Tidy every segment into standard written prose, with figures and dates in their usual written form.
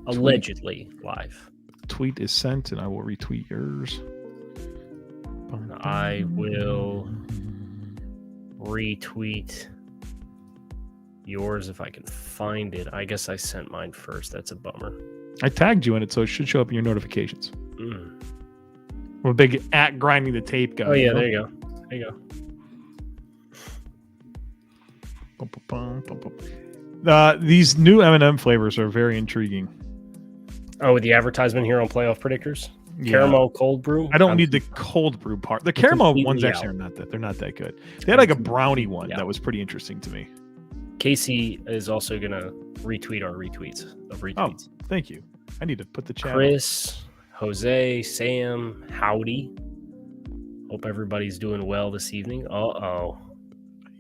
Allegedly live. Tweet is sent, and I will retweet yours. I will retweet yours if I can find it. I guess I sent mine first. That's a bummer. I tagged you in it, so it should show up in your notifications. Mm. I'm a big at grinding the tape guy. Oh, yeah, there you go. There you go. These new M&M flavors are very intriguing. Oh, the advertisement here on Playoff Predictors? Yeah. Caramel cold brew? I don't need the cold brew part. The caramel ones actually are not that. They're not that good. They had like a brownie one that was pretty interesting to me. Casey is also going to retweet our retweets of retweets. Oh, thank you. I need to put the chat Chris, Jose, Sam, howdy. Hope everybody's doing well this evening. Uh-oh.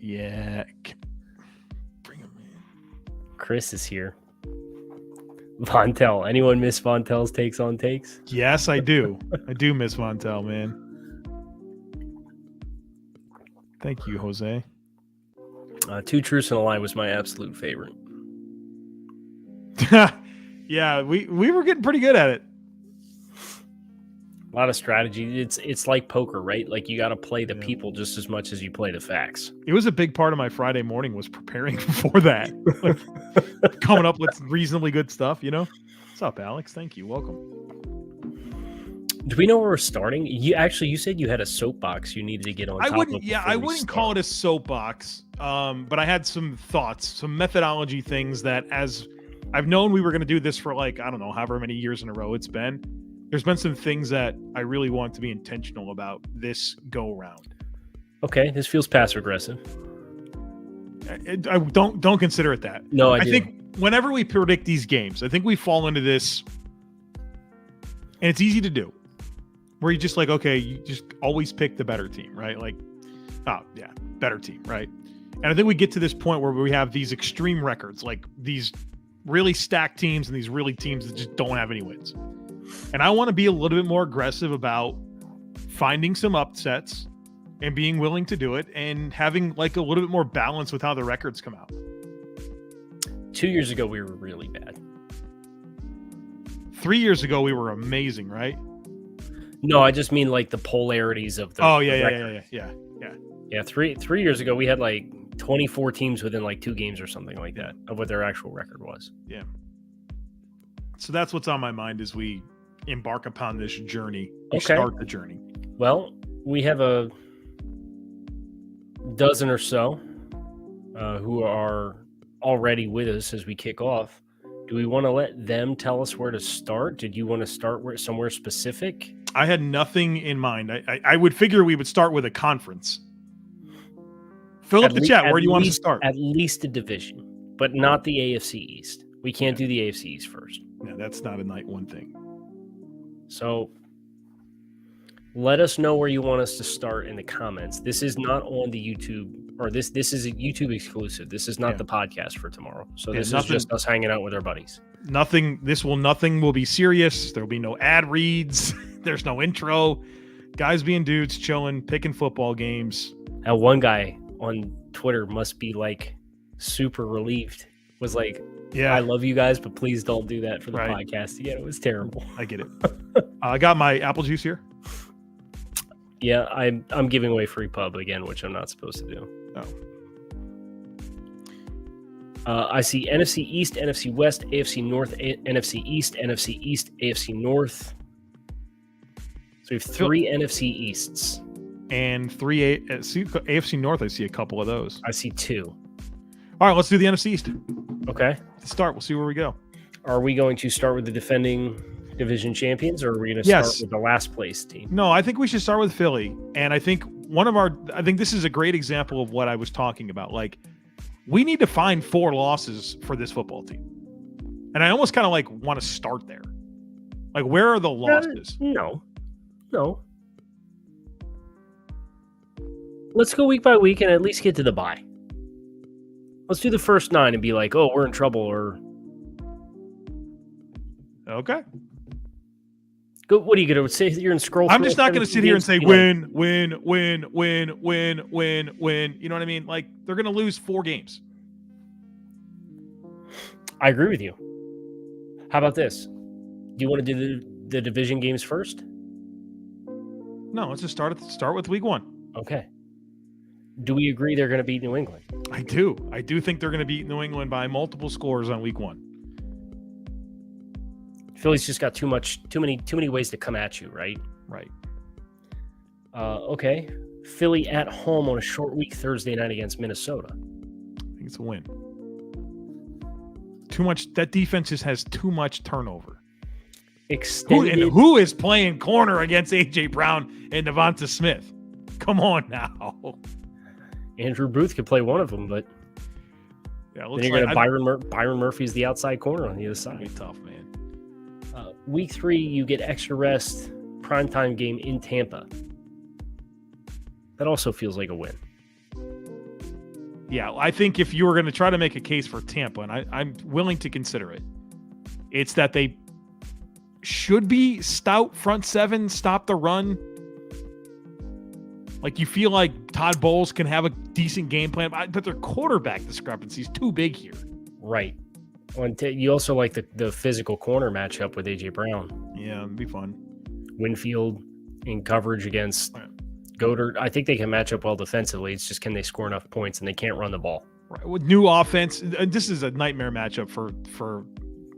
Yeah. Bring him in. Chris is here. Vontel. Anyone miss Vontel's takes on takes? Yes, I do. I do miss Vontel, man. Thank you, Jose. Two Truths and a Lie was my absolute favorite. Yeah, we were getting pretty good at it. A lot of strategy. It's like poker, right? Like you got to play the people just as much as you play the facts. It was a big part of my Friday morning was preparing for that. Like, coming up with reasonably good stuff, you know? What's up, Alex? Thank you. Welcome. Do we know where we're starting? You said you had a soapbox you needed to get on top of. I wouldn't call it a soapbox, but I had some thoughts, some methodology things that as I've known we were going to do this for like, I don't know, however many years in a row it's been. There's been some things that I really want to be intentional about this go around. Okay, this feels passive aggressive. I don't consider it that. No, I think whenever we predict these games, I think we fall into this, and it's easy to do, where you just like, okay, you just always pick the better team, right? Like, oh yeah, better team, right? And I think we get to this point where we have these extreme records, like these really stacked teams and these really teams that just don't have any wins. And I want to be a little bit more aggressive about finding some upsets and being willing to do it and having like a little bit more balance with how the records come out. 2 years ago, we were really bad. 3 years ago, we were amazing, right? No, I just mean like the polarities of the Yeah. Three years ago, we had like 24 teams within like 2 games or something like that of what their actual record was. Yeah. So that's what's on my mind as we embark upon this journey. Start the journey. Well, we have a dozen or so who are already with us as we kick off. Do we want to let them tell us where to start? Did you want to start somewhere specific? I had nothing in mind. I would figure we would start with a conference. Fill up the chat. Where do you want us to start? At least a division, but not the AFC East. We can't do the AFC East first. No, that's not a night one thing. So let us know where you want us to start in the comments. This is not on the YouTube, or this is a YouTube exclusive. This is not the podcast for tomorrow. So this is just us hanging out with our buddies. Nothing will be serious. There'll be no ad reads. There's no intro. Guys being dudes, chilling, picking football games. Now, one guy on Twitter must be like super relieved. Was like, yeah, I love you guys, but please don't do that for the podcast. Yeah, it was terrible. I get it. I got my apple juice here. Yeah, I'm giving away free pub again, which I'm not supposed to do. Oh. I see NFC East, NFC West, AFC North, NFC East, NFC East, AFC North. So we have 3 NFC Easts. And 3 AFC North, I see a couple of those. I see 2. All right, let's do the NFC East. Okay. Let's start. We'll see where we go. Are we going to start with the defending division champions, or are we going to start with the last place team? No, I think we should start with Philly. And I think I think this is a great example of what I was talking about. Like, we need to find 4 losses for this football team. And I almost kind of like want to start there. Like, where are the losses? No. Let's go week by week and at least get to the bye. Let's do the first 9 and be like, oh, we're in trouble, or... Okay. Go, what are you going to say? You're in scroll. I'm just not going to sit here and say win. You know what I mean? Like, they're going to lose 4 games. I agree with you. How about this? Do you want to do the division games first? No, let's just start with week 1. Okay. Do we agree they're going to beat New England? I do. I do think they're going to beat New England by multiple scores on week 1. Philly's just got too many ways to come at you, right? Right. Okay. Philly at home on a short week Thursday night against Minnesota. I think it's a win. Too much. That defense just has too much turnover. Who is playing corner against A.J. Brown and Devonta Smith? Come on now. Andrew Booth could play one of them, but yeah, then you're going to Byron Murphy's the outside corner on the other side. Be tough, man. Week 3, you get extra rest, primetime game in Tampa. That also feels like a win. Yeah, I think if you were going to try to make a case for Tampa, and I'm willing to consider it, it's that they should be stout front seven, stop the run. Like, you feel like Todd Bowles can have a decent game plan, but their quarterback discrepancy is too big here. Right. You also like the physical corner matchup with A.J. Brown. Yeah, it'd be fun. Winfield in coverage against Goddard. I think they can match up well defensively. It's just, can they score enough points, and they can't run the ball. Right. With new offense, this is a nightmare matchup for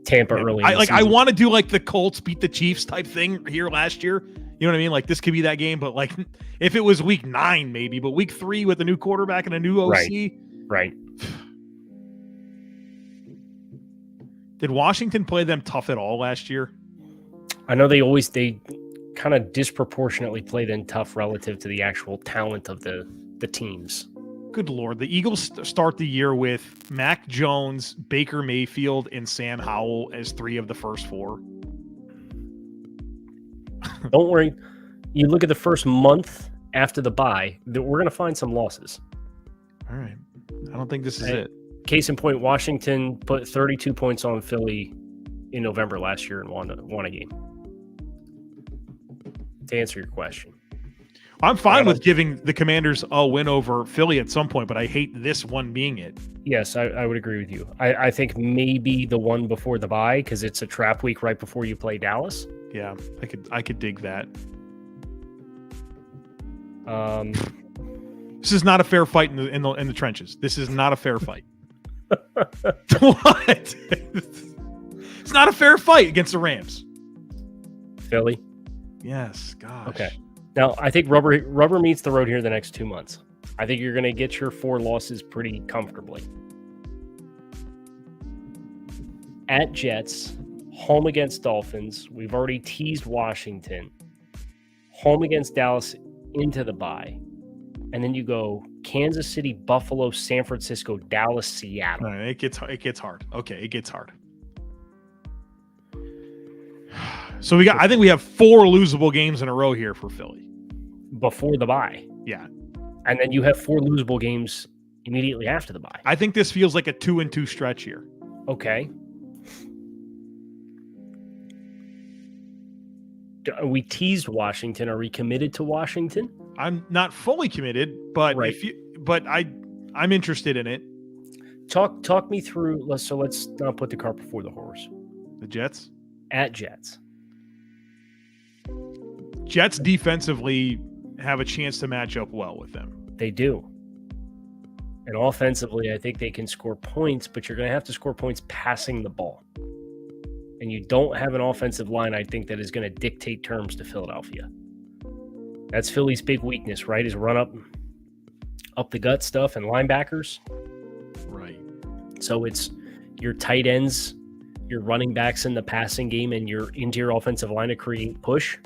Tampa early. I want to do like the Colts beat the Chiefs type thing here last year. You know what I mean? Like, this could be that game, but like if it was week 9 maybe, but week 3 with a new quarterback and a new OC. Right. Did Washington play them tough at all last year? I know they kind of disproportionately play them tough relative to the actual talent of the teams. Good Lord. The Eagles start the year with Mac Jones, Baker Mayfield, and Sam Howell as 3 of the first 4. Don't worry. You look at the first month after the bye, we're going to find some losses. All right. I don't think this is it. Case in point, Washington put 32 points on Philly in November last year and won a game. To answer your question. I'm fine with giving the Commanders a win over Philly at some point, but I hate this one being it. Yes, I would agree with you. I think maybe the one before the bye, because it's a trap week right before you play Dallas. Yeah, I could dig that. This is not a fair fight in the trenches. This is not a fair fight. What? It's not a fair fight against the Rams. Philly? Yes, gosh. Okay. Now, I think rubber meets the road here the next 2 months. I think you're going to get your 4 losses pretty comfortably. At Jets, home against Dolphins. We've already teased Washington. Home against Dallas into the bye. And then you go Kansas City, Buffalo, San Francisco, Dallas, Seattle. All right, it gets hard. Okay, it gets hard. So I think we have 4 losable games in a row here for Philly. Before the bye. Yeah. And then you have 4 losable games immediately after the bye. I think this feels like a 2-2 stretch here. Okay. We teased Washington. Are we committed to Washington? I'm not fully committed, but right. I'm interested in it. Talk me through. Let's not put the cart before the horse. The Jets? At Jets. Jets defensively have a chance to match up well with them. They do. And offensively, I think they can score points, but you're going to have to score points passing the ball. And you don't have an offensive line, I think, that is going to dictate terms to Philadelphia. That's Philly's big weakness, right? Is run up the gut stuff and linebackers. Right. So it's your tight ends, your running backs in the passing game, and your interior offensive line to create push.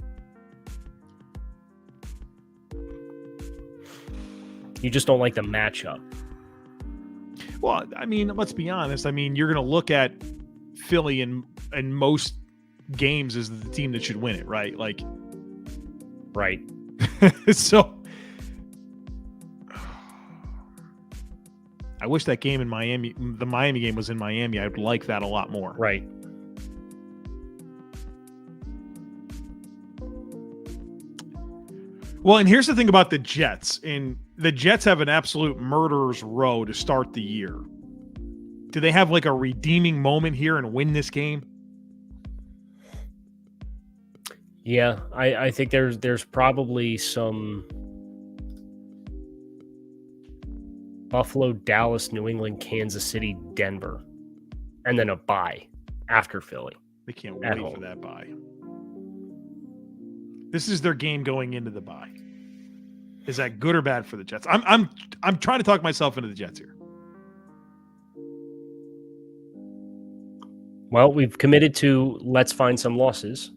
You just don't like the matchup. Well, I mean, let's be honest. I mean, you're going to look at Philly in most games as the team that should win it, right? Like, right. So I wish that game in Miami, the Miami game was in Miami. I would like that a lot more. Right. Well, and here's the thing about the Jets. And the Jets have an absolute murderer's row to start the year. Do they have like a redeeming moment here and win this game? Yeah, I think there's probably some Buffalo, Dallas, New England, Kansas City, Denver, and then a bye after Philly. They can't wait for that bye. This is their game going into the bye. Is that good or bad for the Jets? I'm trying to talk myself into the Jets here. Well, we've committed to let's find some losses.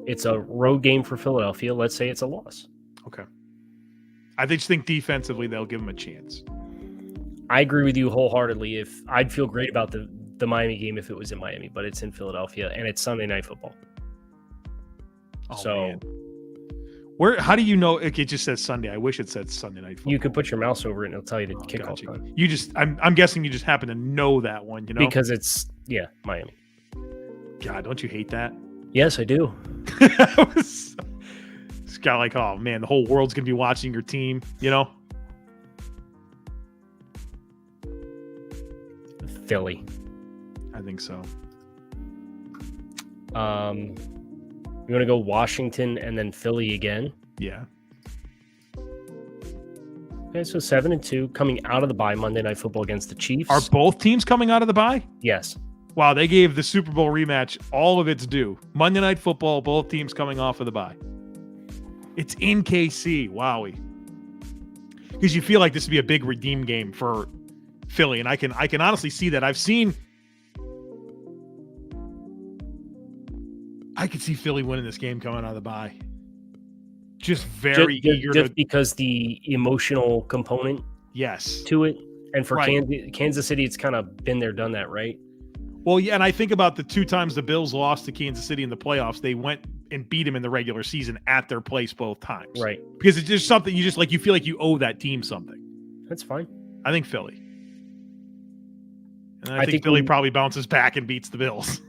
It's a road game for Philadelphia. Let's say it's a loss. Okay. I just think defensively they'll give them a chance. I agree with you wholeheartedly. If I'd feel great about the Miami game if it was in Miami, but it's in Philadelphia and it's Sunday Night Football. Man. How do you know? It just says Sunday. I wish it said Sunday Night Football. You could put your mouse over it and it'll tell you the kickoff time. You just, I'm guessing you just happen to know that one, because it's Miami. God, don't you hate that? Yes, I do. It's kind of like, oh man, the whole world's gonna be watching your team. Philly. I think so. You want to go Washington and then Philly again? Yeah. Okay, so 7-2 coming out of the bye. Monday Night Football against the Chiefs. Are both teams coming out of the bye? Yes. Wow, they gave the Super Bowl rematch all of its due. Monday Night Football, both teams coming off of the bye. It's in KC. Wowie. Because you feel like this would be a big redeem game for Philly, and I can honestly see that. I could see Philly winning this game coming out of the bye. Just very eager just because the emotional component to it. And for Kansas City, it's kind of been there, done that, right? Well, yeah, and I think about the 2 times the Bills lost to Kansas City in the playoffs. They went and beat them in the regular season at their place both times. Right. Because it's just something you feel like you owe that team something. That's fine. I think Philly. And I think Philly probably bounces back and beats the Bills.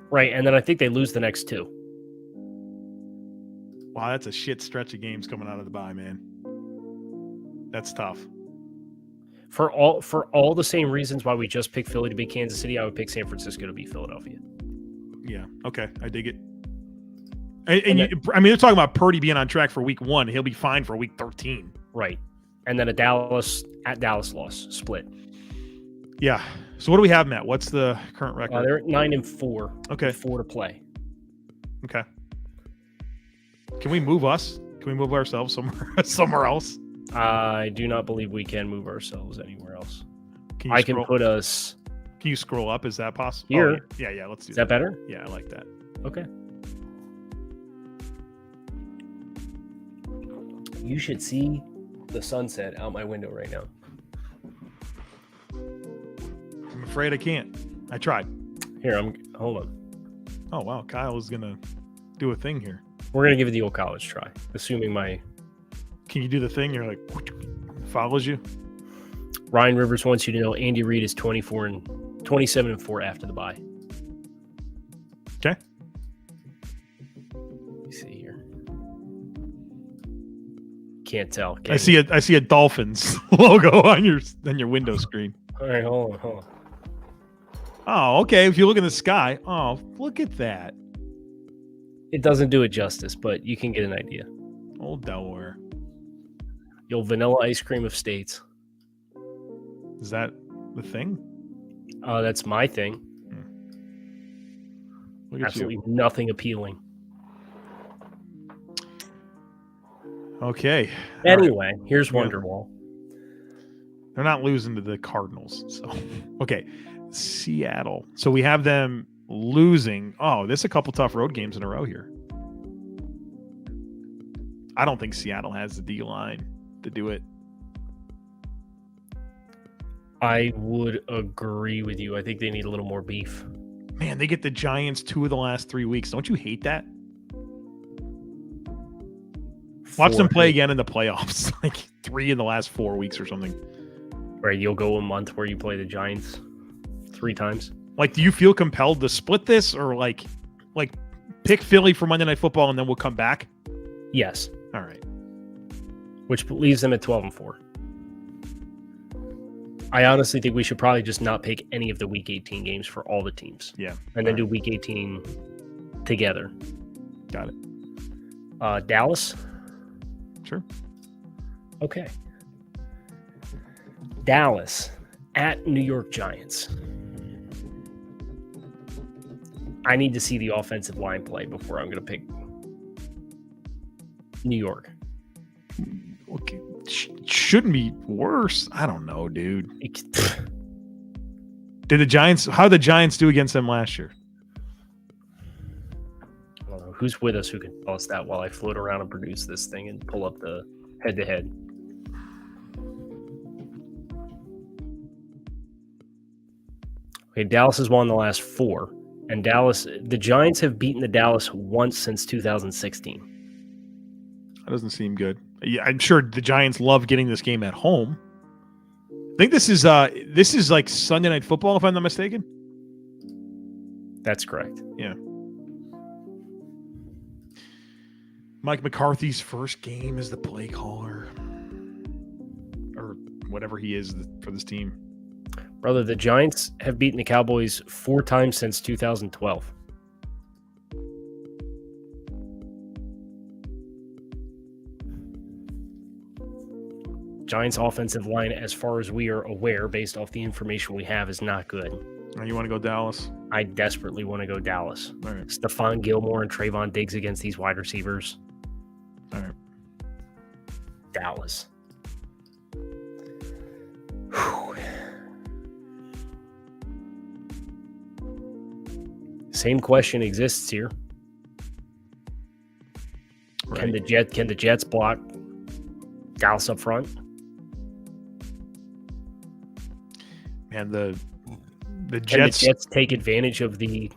Right, and then I think they lose the next 2. Wow, that's a shit stretch of games coming out of the bye, man. That's tough. For all the same reasons why we just picked Philly to beat Kansas City, I would pick San Francisco to beat Philadelphia. Yeah, okay, I dig it. They're talking about Purdy being on track for week 1. He'll be fine for week 13. Right, and then a Dallas loss split. Yeah. So what do we have, Matt? What's the current record? They're at 9-4. Okay. 4 to play. Okay. Can we move us? Can we move ourselves somewhere else? I do not believe we can move ourselves anywhere else. Can put us. Can you scroll up? Is that possible? Here. Oh, yeah. Let's do that. Is that better? Yeah, I like that. Okay. You should see the sunset out my window right now. I'm afraid I can't. I tried. Here, hold on. Oh, wow. Kyle is going to do a thing here. We're going to give it the old college try, assuming my... Can you do the thing? You're like, follows you? Ryan Rivers wants you to know Andy Reid is 27-4 after the bye. Okay. Let me see here. Can't tell. I see a Dolphins logo on your window screen. All right, hold on. Oh, okay. If you look in the sky, oh, look at that. It doesn't do it justice, but you can get an idea. Old Delaware. The old vanilla ice cream of states. Is that the thing? That's my thing. Look at Absolutely nothing appealing. Okay. Anyway, here's Wonderwall. They're not losing to the Cardinals. So, okay. Seattle. So we have them losing. Oh, there's a couple tough road games in a row here. I don't think Seattle has the D-line to do it. I would agree with you. I think they need a little more beef. Man, they get the Giants 2 of the last 3 weeks. Don't you hate that? Watch them play again in the playoffs. Like 3 in the last 4 weeks or something. Right, you'll go a month where you play the Giants 3 times. Like, do you feel compelled to split this or like pick Philly for Monday Night Football and then we'll come back? Yes. All right. Which leaves them at 12-4. I honestly think we should probably just not pick any of the Week 18 games for all the teams. Yeah. And then do Week 18 together. Got it. Dallas. Sure. Okay. Dallas at New York Giants. I need to see the offensive line play before I'm going to pick New York. Okay. Shouldn't be worse. I don't know, dude. How did the Giants do against them last year? I don't know. Who's with us who can tell us that while I float around and produce this thing and pull up the head-to-head? Okay, Dallas has won the last 4. And the Giants have beaten the Dallas once since 2016. That doesn't seem good. Yeah, I'm sure the Giants love getting this game at home. I think this is like Sunday Night Football, if I'm not mistaken. That's correct. Yeah. Mike McCarthy's first game as the play caller, or whatever he is for this team. Brother, the Giants have beaten the Cowboys 4 times since 2012. Giants' offensive line, as far as we are aware, based off the information we have, is not good. You want to go Dallas? I desperately want to go Dallas. All right. Stephon Gilmore and Trayvon Diggs against these wide receivers. All right. Dallas. Same question exists here. Right. Can the Jets block Dallas up front? And the Jets. Can the Jets take advantage of the?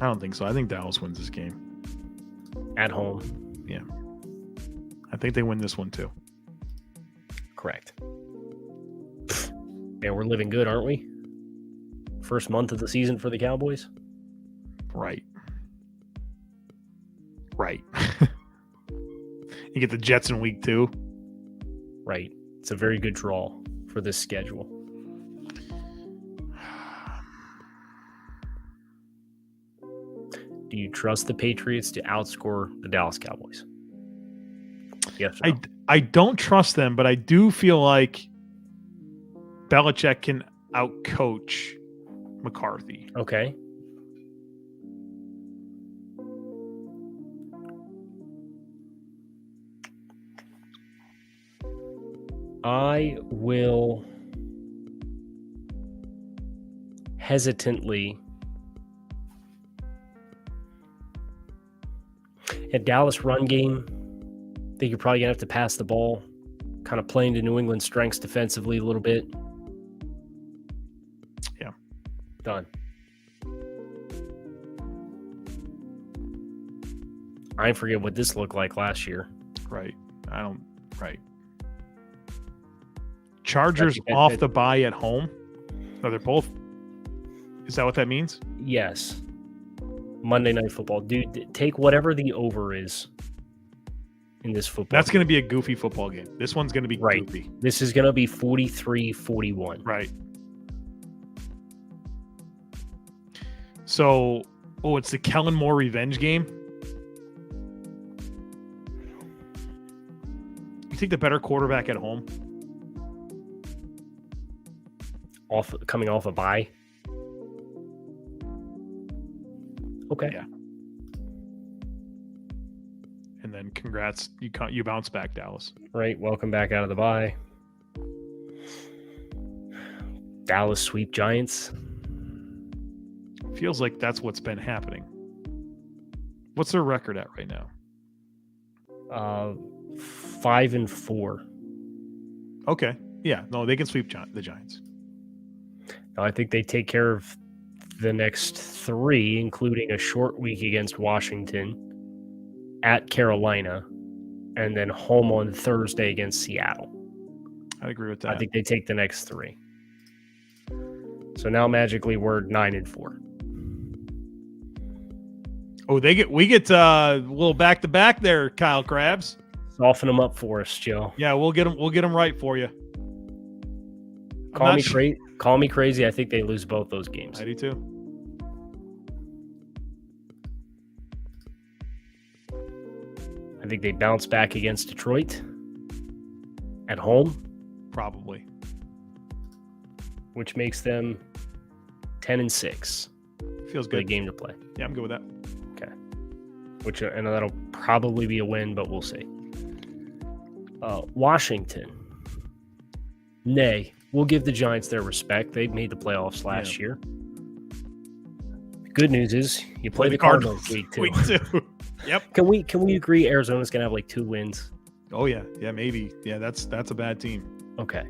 I don't think so. I think Dallas wins this game At home. Yeah. I think they win this one too. Correct. Man, we're living good, aren't we? First month of the season for the Cowboys. Right. You get the Jets in week 2. Right. It's a very good draw for this schedule. Do you trust the Patriots to outscore the Dallas Cowboys? Yes or no? I don't trust them, but I do feel like Belichick can outcoach McCarthy. Okay. I will hesitantly at Dallas run game. I think you're probably gonna have to pass the ball, kind of playing to New England's strengths defensively a little bit. Yeah. Done. I forget what this looked like last year. Right. Right. Chargers off the bye at home. No, they're both. Is that what that means? Yes. Monday Night Football. Dude, take whatever the over is in this football. That's going to be a goofy football game. This one's going to be goofy. This is going to be 43-41. Right. So, it's the Kellen Moore revenge game. You take the better quarterback at home? Coming off a bye. Okay. Yeah. And then congrats, you bounce back, Dallas. Right. Welcome back out of the bye. Dallas sweep Giants. Feels like that's what's been happening. What's their record at right now? 5-4. Okay. Yeah. No, they can sweep the Giants. I think they take care of the next 3, including a short week against Washington, at Carolina, and then home on Thursday against Seattle. I agree with that. I think they take the next 3. So now magically we're 9-4. Oh, we get a little back to back there, Kyle Krabs. Soften them up for us, Joe. Yeah, we'll get them right for you. Call me crazy. I think they lose both those games. I do too. I think they bounce back against Detroit at home. Probably. Which makes them 10-6. Feels good. good. Game to play. Yeah, I'm good with that. Okay. And that'll probably be a win, but we'll see. Washington. Nay, we'll give the Giants their respect. They made the playoffs last year. The good news is you play the Cardinals week 2. Week 2. Yep. Can we agree Arizona's gonna have like 2 wins? Oh yeah, maybe. Yeah, that's a bad team. Okay.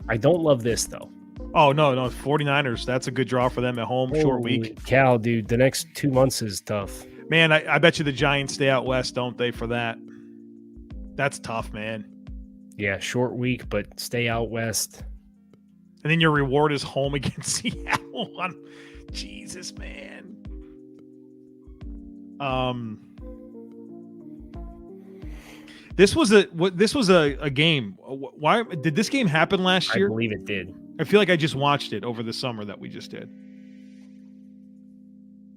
I don't love this though. Oh no, 49ers. That's a good draw for them at home. Short week. Cow, dude. The next 2 months is tough. Man, I bet you the Giants stay out west, don't they, for that? That's tough, man. Yeah, short week, but stay out west. And then your reward is home against Seattle. Jesus, man. This was a game. Why did this game happen last year? I believe it did. I feel like I just watched it over the summer that we just did.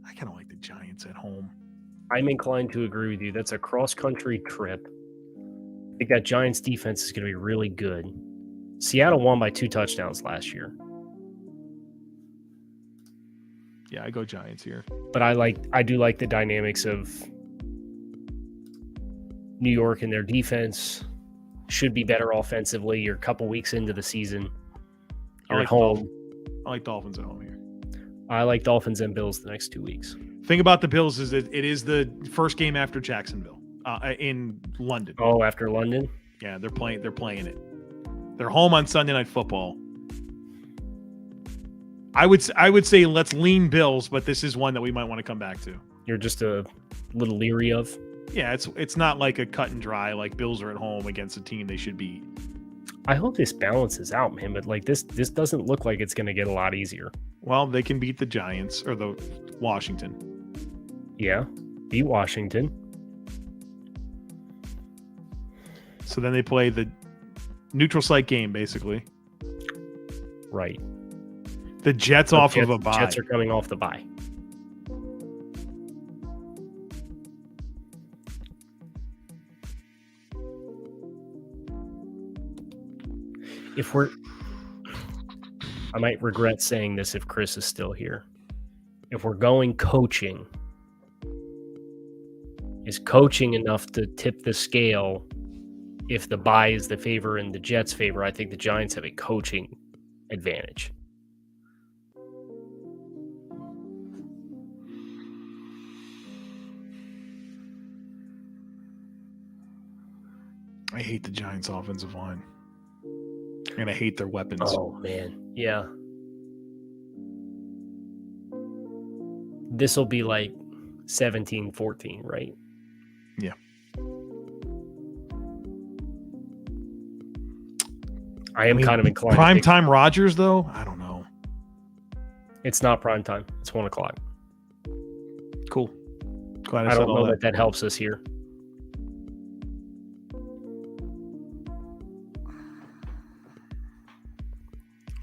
I kind of like the Giants at home. I'm inclined to agree with you. That's a cross-country trip. I think that Giants defense is going to be really good. Seattle won by 2 touchdowns last year. Yeah, I go Giants here. But I do like the dynamics of New York and their defense. Should be better offensively. You're a couple weeks into the season. You're at home. I like Dolphins at home here. I like Dolphins and Bills the next 2 weeks. Thing about the Bills is that it is the first game after Jacksonville in London. Oh, after London? Yeah, they're playing it. They're home on Sunday Night Football. I would say let's lean Bills, but this is one that we might want to come back to. You're just a little leery of? Yeah, it's not like a cut and dry, like Bills are at home against a team they should beat. I hope this balances out, man, but like this doesn't look like it's going to get a lot easier. Well, they can beat the Giants or the Washington. Yeah, beat Washington. So then they play the neutral site game, basically. Right. The Jets of a bye. Jets are coming off the bye. I might regret saying this if Chris is still here. If we're going coaching, is coaching enough to tip the scale if the bye is the favor and the Jets' favor? I think the Giants have a coaching advantage. I hate the Giants' offensive line. And I hate their weapons. Oh, man. Yeah. This will be like 17-14, right? Yeah. I am kind of inclined. Primetime Rodgers, though? I don't know. It's not primetime. It's 1 o'clock. Cool. Glad I don't know that helps us here.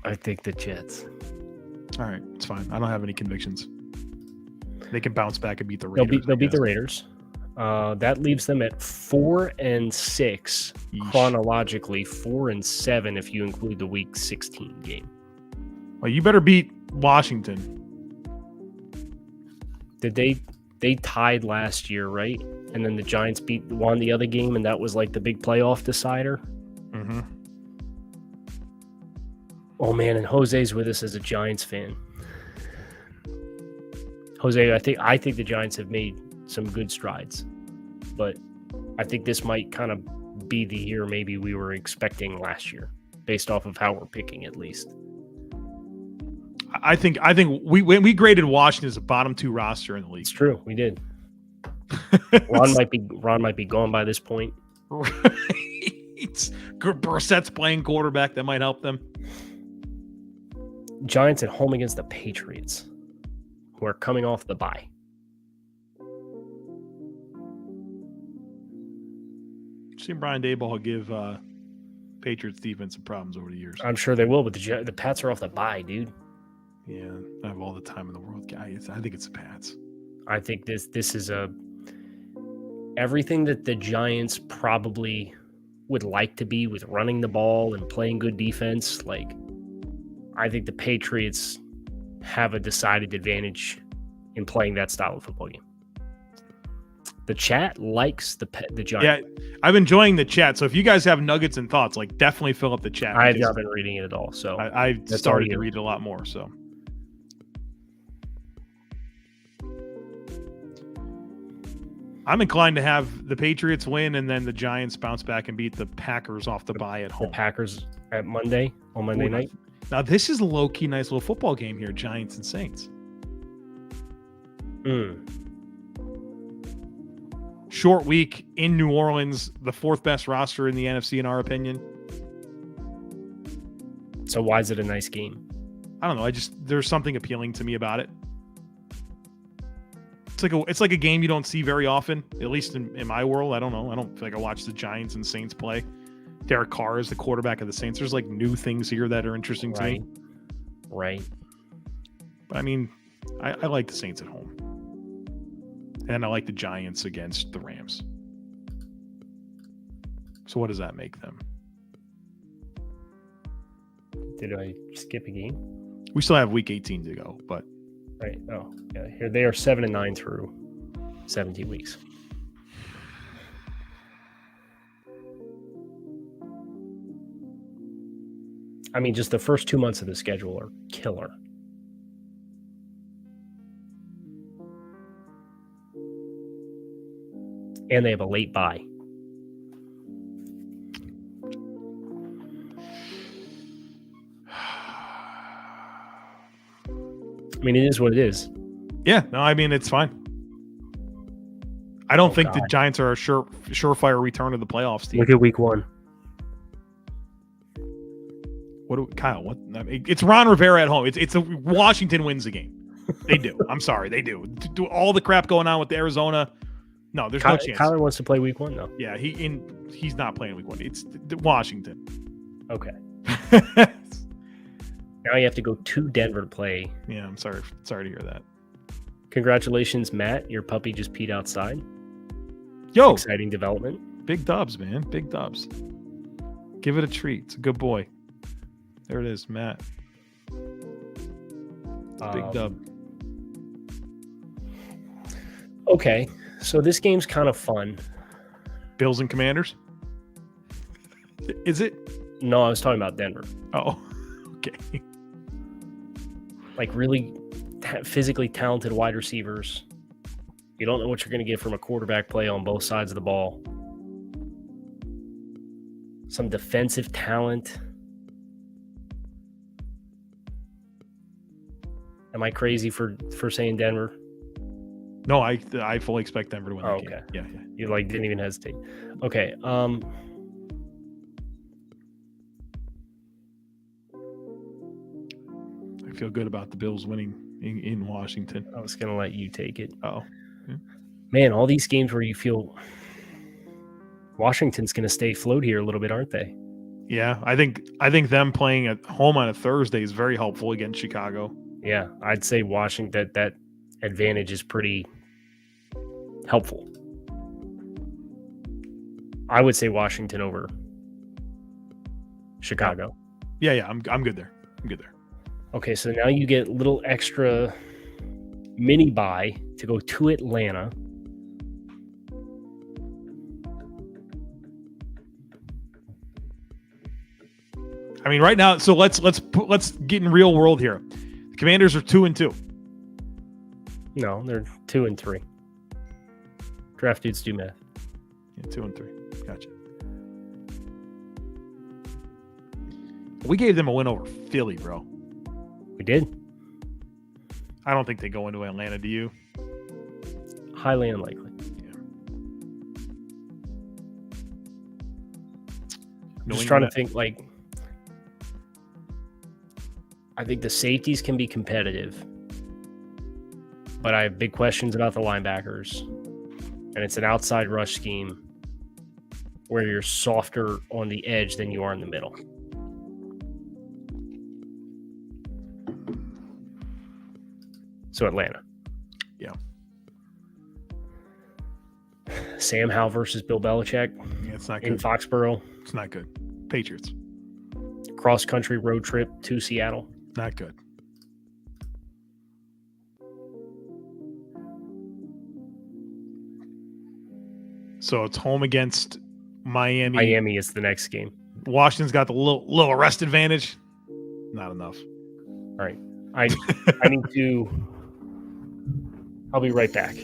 I think the Jets. All right, it's fine. I don't have any convictions. They can bounce back and beat the Raiders. They'll beat the Raiders. That leaves them at 4-6 Yeesh. chronologically. 4-7 if you include the Week 16 game. Well, you better beat Washington. Did they tied last year, right? And then the Giants won the other game, and that was like the big playoff decider. Mm-hmm. Oh man, and Jose's with us as a Giants fan. Jose, I think the Giants have made some good strides, but I think this might kind of be the year maybe we were expecting last year, based off of how we're picking at least. I think when we graded Washington as a bottom 2 roster in the league. It's true, we did. Ron might be gone by this point. Right. Brissett's playing quarterback. That might help them. Giants at home against the Patriots, who are coming off the bye. I've seen Brian Daboll give Patriots defense some problems over the years. I'm sure they will, but the Pats are off the bye, dude. Yeah, I have all the time in the world, guys. I think it's the Pats. I think this is everything that the Giants probably would like to be with running the ball and playing good defense, like I think the Patriots have a decided advantage in playing that style of football game. The chat likes the Giants. Yeah, I'm enjoying the chat. So if you guys have nuggets and thoughts, like definitely fill up the chat. I've not been reading it at all, so I started to read it a lot more. So I'm inclined to have the Patriots win and then the Giants bounce back and beat the Packers off the bye at home. The Packers on Monday night. Now this is a low-key nice little football game here, Giants and Saints. Short week in New Orleans, the fourth best roster in the NFC in our opinion. So why is it a nice game? I don't know. There's something appealing to me about it. It's like a game you don't see very often, at least in my world. I don't know. I don't feel like I watch the Giants and Saints play. Derek Carr is the quarterback of the Saints. There's like new things here that are interesting to me. Right. But I mean, I like the Saints at home. And I like the Giants against the Rams. So what does that make them? Did I skip a game? We still have week 18 to go, but right. Oh, yeah. Here they are 7-9 through 17 weeks. I mean, just the first 2 months of the schedule are killer. And they have a late bye. I mean, it is what it is. Yeah, no, I mean, it's fine. I don't think the Giants are a surefire return to the playoffs team. Look at week 1. Kyle, what? I mean, it's Ron Rivera at home. It's a Washington wins the game. They do. I'm sorry, they do. Do all the crap going on with Arizona. No, there's no chance. Kyler wants to play week 1, though. Yeah, he's not playing week 1. It's Washington. Okay. Now you have to go to Denver to play. Yeah, I'm sorry to hear that. Congratulations, Matt. Your puppy just peed outside. Yo, exciting development. Big dubs, man. Big dubs. Give it a treat. It's a good boy. There it is, Matt. Big dub. Okay, so this game's kind of fun. Bills and Commanders? Is it? No, I was talking about Denver. Oh, okay. Like really physically talented wide receivers. You don't know what you're going to get from a quarterback play on both sides of the ball. Some defensive talent. Am I crazy for saying Denver? No, I fully expect Denver to win that game. Yeah. You didn't even hesitate. Okay. I feel good about the Bills winning in Washington. I was going to let you take it. Oh. Yeah. Man, all these games where you feel Washington's going to stay afloat here a little bit, aren't they? Yeah, I think them playing at home on a Thursday is very helpful against Chicago. Yeah, I'd say Washington, that advantage is pretty helpful. I would say Washington over Chicago. Yeah, I'm good there. Okay, so now you get a little extra mini bye to go to Atlanta. I mean, right now, so let's get in real world here. The Commanders are 2-2. No, they're 2-3. Draft dudes do math. Yeah, 2-3. Gotcha. We gave them a win over Philly, bro. We did. I don't think they go into Atlanta. Do you? Highly unlikely. Yeah. I'm just trying to think, I think the safeties can be competitive, but I have big questions about the linebackers. And it's an outside rush scheme where you're softer on the edge than you are in the middle. So Atlanta. Yeah. Sam Howell versus Bill Belichick. Yeah, it's not in good. Foxborough. It's not good. Patriots. Cross-country road trip to Seattle. Not good. So it's home against Miami. Miami is the next game. Washington's got the little rest advantage. Not enough. All right. I need to. I'll be right back.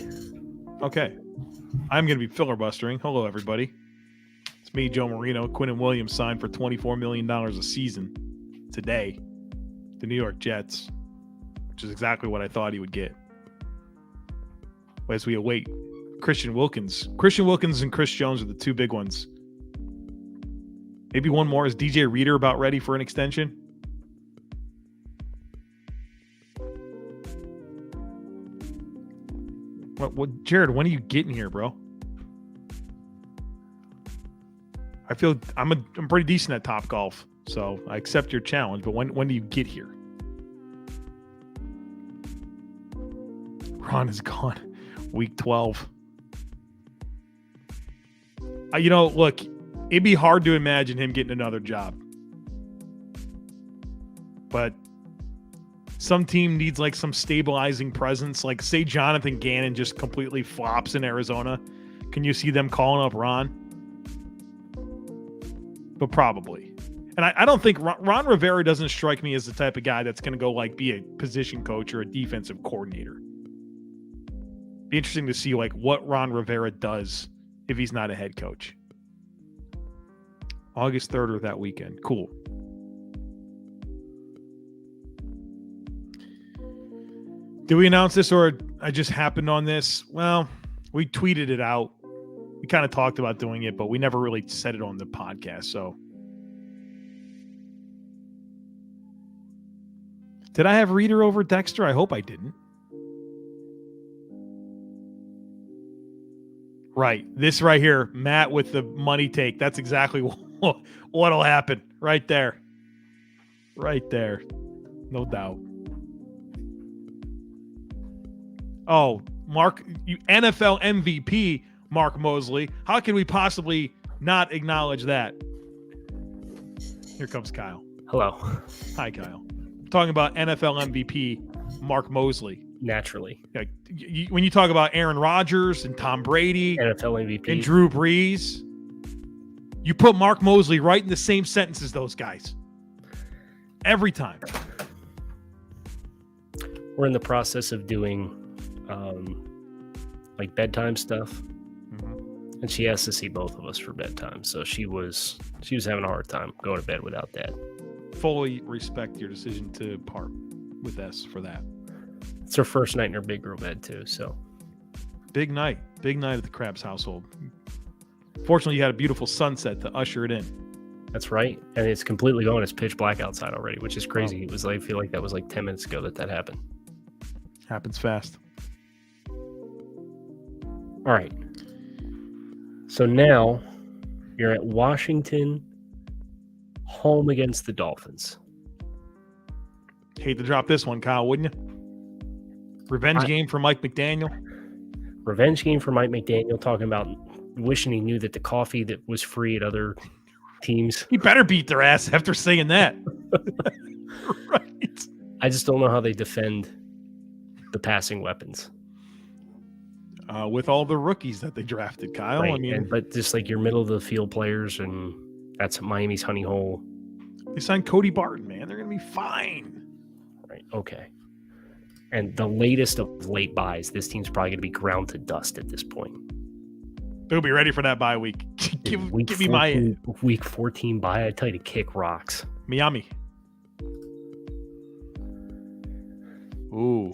Okay. I'm going to be filibustering. Hello, everybody. It's me, Joe Marino. Quinnen Williams signed for $24 million a season today. The New York Jets, which is exactly what I thought he would get. As we await Christian Wilkins. Christian Wilkins and Chris Jones are the two big ones. Maybe one more. Is DJ Reader about ready for an extension? What, Jared, when are you getting here, bro? I feel I'm pretty decent at Topgolf, so I accept your challenge, but when do you get here? Ron is gone. Week 12. Look, it'd be hard to imagine him getting another job. But some team needs like some stabilizing presence. Like say Jonathan Gannon just completely flops in Arizona. Can you see them calling up Ron? But probably. And I don't think Ron Rivera doesn't strike me as the type of guy that's going to go like be a position coach or a defensive coordinator. Be interesting to see like what Ron Rivera does if he's not a head coach. August 3rd or that weekend. Cool. Did we announce this or I just happened on this? Well, we tweeted it out. We kind of talked about doing it, but we never really said it on the podcast. So, did I have Reader over Dexter? I hope I didn't. Right. This right here, Matt with the money take. That's exactly what'll happen. Right there. Right there. No doubt. Oh, Mark, NFL MVP, Mark Mosley. How can we possibly not acknowledge that? Here comes Kyle. Hello. Hi, Kyle. Talking about NFL MVP, Mark Mosley. Naturally. Like, when you talk about Aaron Rodgers and Tom Brady, NFL MVP, and Drew Brees, you put Mark Mosley right in the same sentence as those guys. Every time. We're in the process of doing like bedtime stuff. Mm-hmm. And she has to see both of us for bedtime. So she was having a hard time going to bed without Dad. Fully respect your decision to part with us for that. It's her first night in her big girl bed too, so big night at the Krabs household. Fortunately, you had a beautiful sunset to usher it in. That's right, and it's completely gone. It's pitch black outside already, which is crazy. It was like, I feel like that was like 10 minutes ago that happened. Happens fast. All right. So now you're at Washington, home against the Dolphins. Hate to drop this one, Kyle, wouldn't you? Revenge game for Mike McDaniel. Revenge game for Mike McDaniel, talking about wishing he knew that the coffee that was free at other teams. He better beat their ass after saying that. Right. I just don't know how they defend the passing weapons. With all the rookies that they drafted, Kyle. Right. I mean, but just like your middle of the field players, and that's Miami's honey hole. They signed Cody Barton, man. They're going to be fine. Right. Okay. And the latest of late buys, this team's probably going to be ground to dust at this point. They'll be ready for that bye week. give me my week 14 bye. I tell you to kick rocks. Miami. Ooh.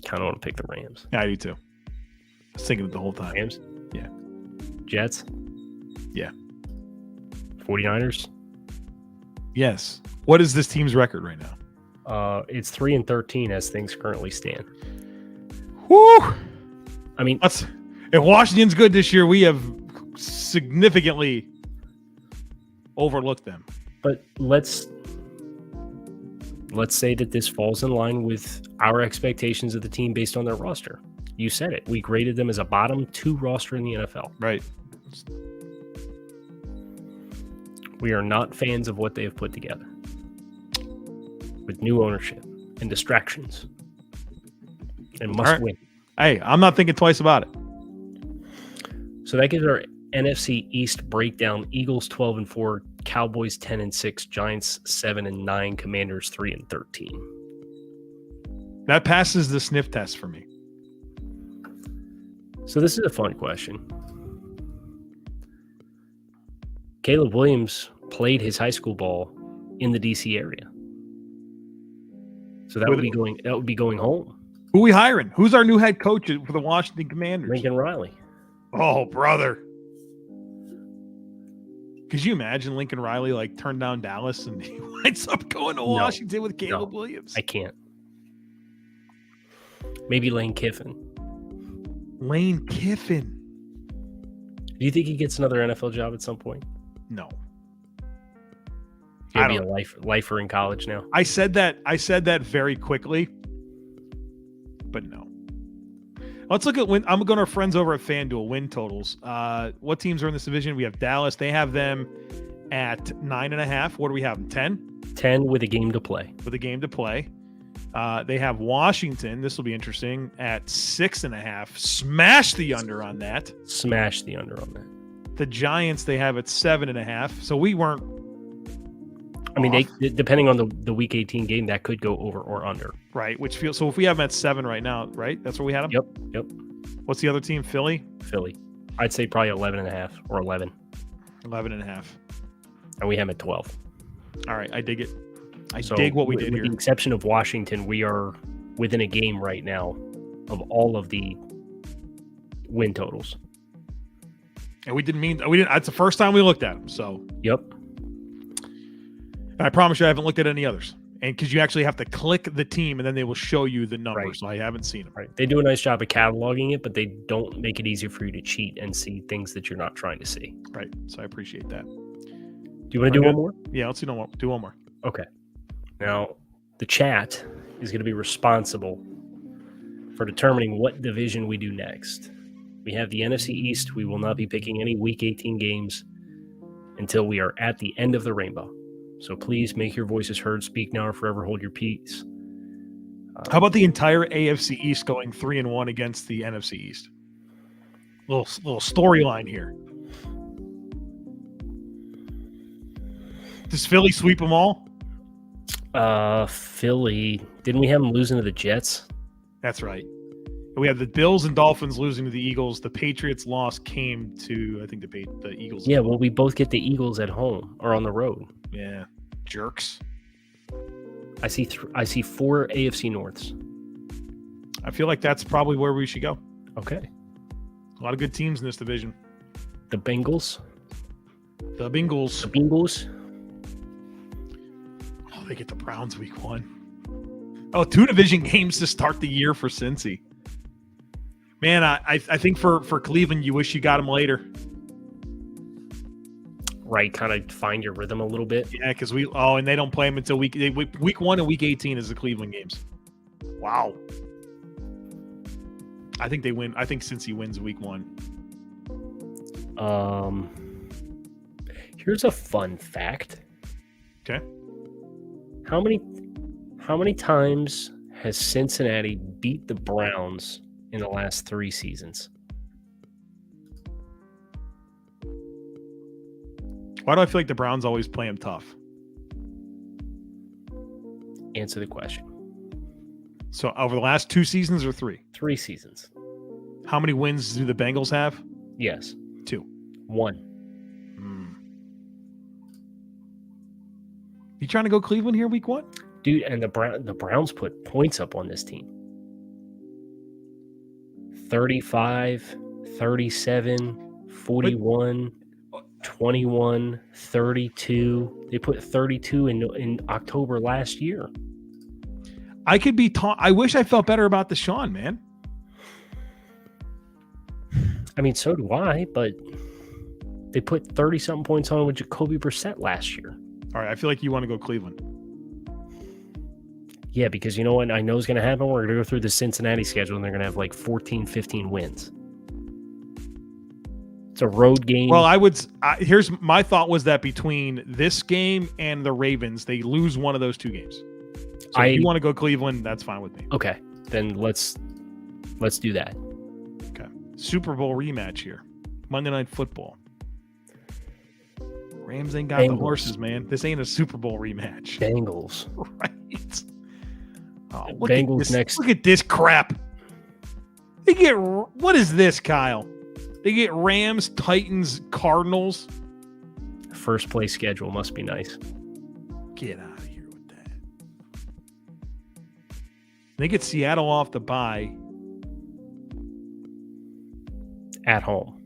Kind of want to pick the Rams. Yeah, I do too. I was thinking it the whole time. Rams? Yeah. Jets? Yeah. 49ers? Yes. What is this team's record right now? It's 3-13 as things currently stand. Woo! I mean, if Washington's good this year, we have significantly overlooked them. But let's let's say that this falls in line with our expectations of the team based on their roster. You said it. We graded them as a bottom 2 roster in the NFL. Right. We are not fans of what they have put together with new ownership and distractions and must win. Hey, I'm not thinking twice about it. So that gives our NFC East breakdown: Eagles 12-4, Cowboys 10-6, Giants 7-9, Commanders 3-13. That passes the sniff test for me. So this is a fun question. Caleb Williams played his high school ball in the DC area. So that would be going home. Who are we hiring? Who's our new head coach for the Washington Commanders? Lincoln Riley. Oh, brother. Could you imagine Lincoln Riley like turned down Dallas and he winds up going to Washington with Caleb Williams? I can't. Maybe Lane Kiffin. Lane Kiffin. Do you think he gets another NFL job at some point? No. He'll be a lifer in college now. I said that very quickly, but no. Let's look at I'm going to our friends over at FanDuel win totals. What teams are in this division? We have Dallas. They have them at 9.5. What do we have them? 10? 10 with a game to play. With a game to play. They have Washington. This will be interesting at 6.5. Smash the under on that. Smash the under on that. The Giants, they have at 7.5. So we weren't. I mean, depending on the Week 18 game, that could go over or under. Right, which feels so. If we have them at 7 right now, right? That's where we had them. Yep. What's the other team? Philly. I'd say probably 11.5 or 11. 11.5. And we have them at 12. All right, I dig it. I dig what we did here. With the exception of Washington, we are within a game right now of all of the win totals. And we didn't. That's the first time we looked at them. So. Yep. And I promise you, I haven't looked at any others. And because you actually have to click the team, and then they will show you the numbers. Right. So I haven't seen them. Right. They do a nice job of cataloging it, but they don't make it easy for you to cheat and see things that you're not trying to see. Right. So I appreciate that. Do you want to do one more? Yeah, let's do one more. Okay. Now, the chat is going to be responsible for determining what division we do next. We have the NFC East. We will not be picking any Week 18 games until we are at the end of the rainbow. So please make your voices heard. Speak now or forever hold your peace. How about the entire AFC East going 3-1 against the NFC East? Little storyline here. Does Philly sweep them all? Philly. Didn't we have them losing to the Jets? That's right. We had the Bills and Dolphins losing to the Eagles. The Patriots' loss came to, I think, the Eagles. Yeah, well, we both get the Eagles at home or on the road. Yeah, jerks. I see 4 AFC Norths. I feel like that's probably where we should go. Okay. A lot of good teams in this division. The Bengals. The Bengals. Oh, they get the Browns week 1. Oh, 2 division games to start the year for Cincy. Man, I think for Cleveland, you wish you got them later. Right, kind of find your rhythm a little bit. Yeah, because and they don't play them until week 1 and week 18 is the Cleveland games. Wow. I think they win. I think Cincy wins week 1. Here's a fun fact. Okay. How many times has Cincinnati beat the Browns in the last 3 seasons? Why do I feel like the Browns always play them tough? Answer the question. So over the last 2 seasons or 3? 3 seasons. How many wins do the Bengals have? Yes. 2. 1. You trying to go Cleveland here week 1? Dude, and the Browns put points up on this team. 35, 37, 41, 21, 32. They put 32 in October last year. I could be I wish I felt better about Deshaun, man. I mean, so do I, but they put 30-something points on with Jacoby Brissett last year. All right, I feel like you want to go Cleveland. Yeah, because you know what I know is going to happen? We're going to go through the Cincinnati schedule, and they're going to have like 14, 15 wins. It's a road game. Well, here's my thought was that between this game and the Ravens, they lose one of those two games. So if you want to go Cleveland, that's fine with me. Okay, then let's do that. Okay. Super Bowl rematch here. Monday Night Football. Rams ain't got the horses, man. This ain't a Super Bowl rematch. Bengals. Right. Oh, Bengals next. Look at this crap. What is this, Kyle? They get Rams, Titans, Cardinals. First place schedule must be nice. Get out of here with that. They get Seattle off the bye. At home.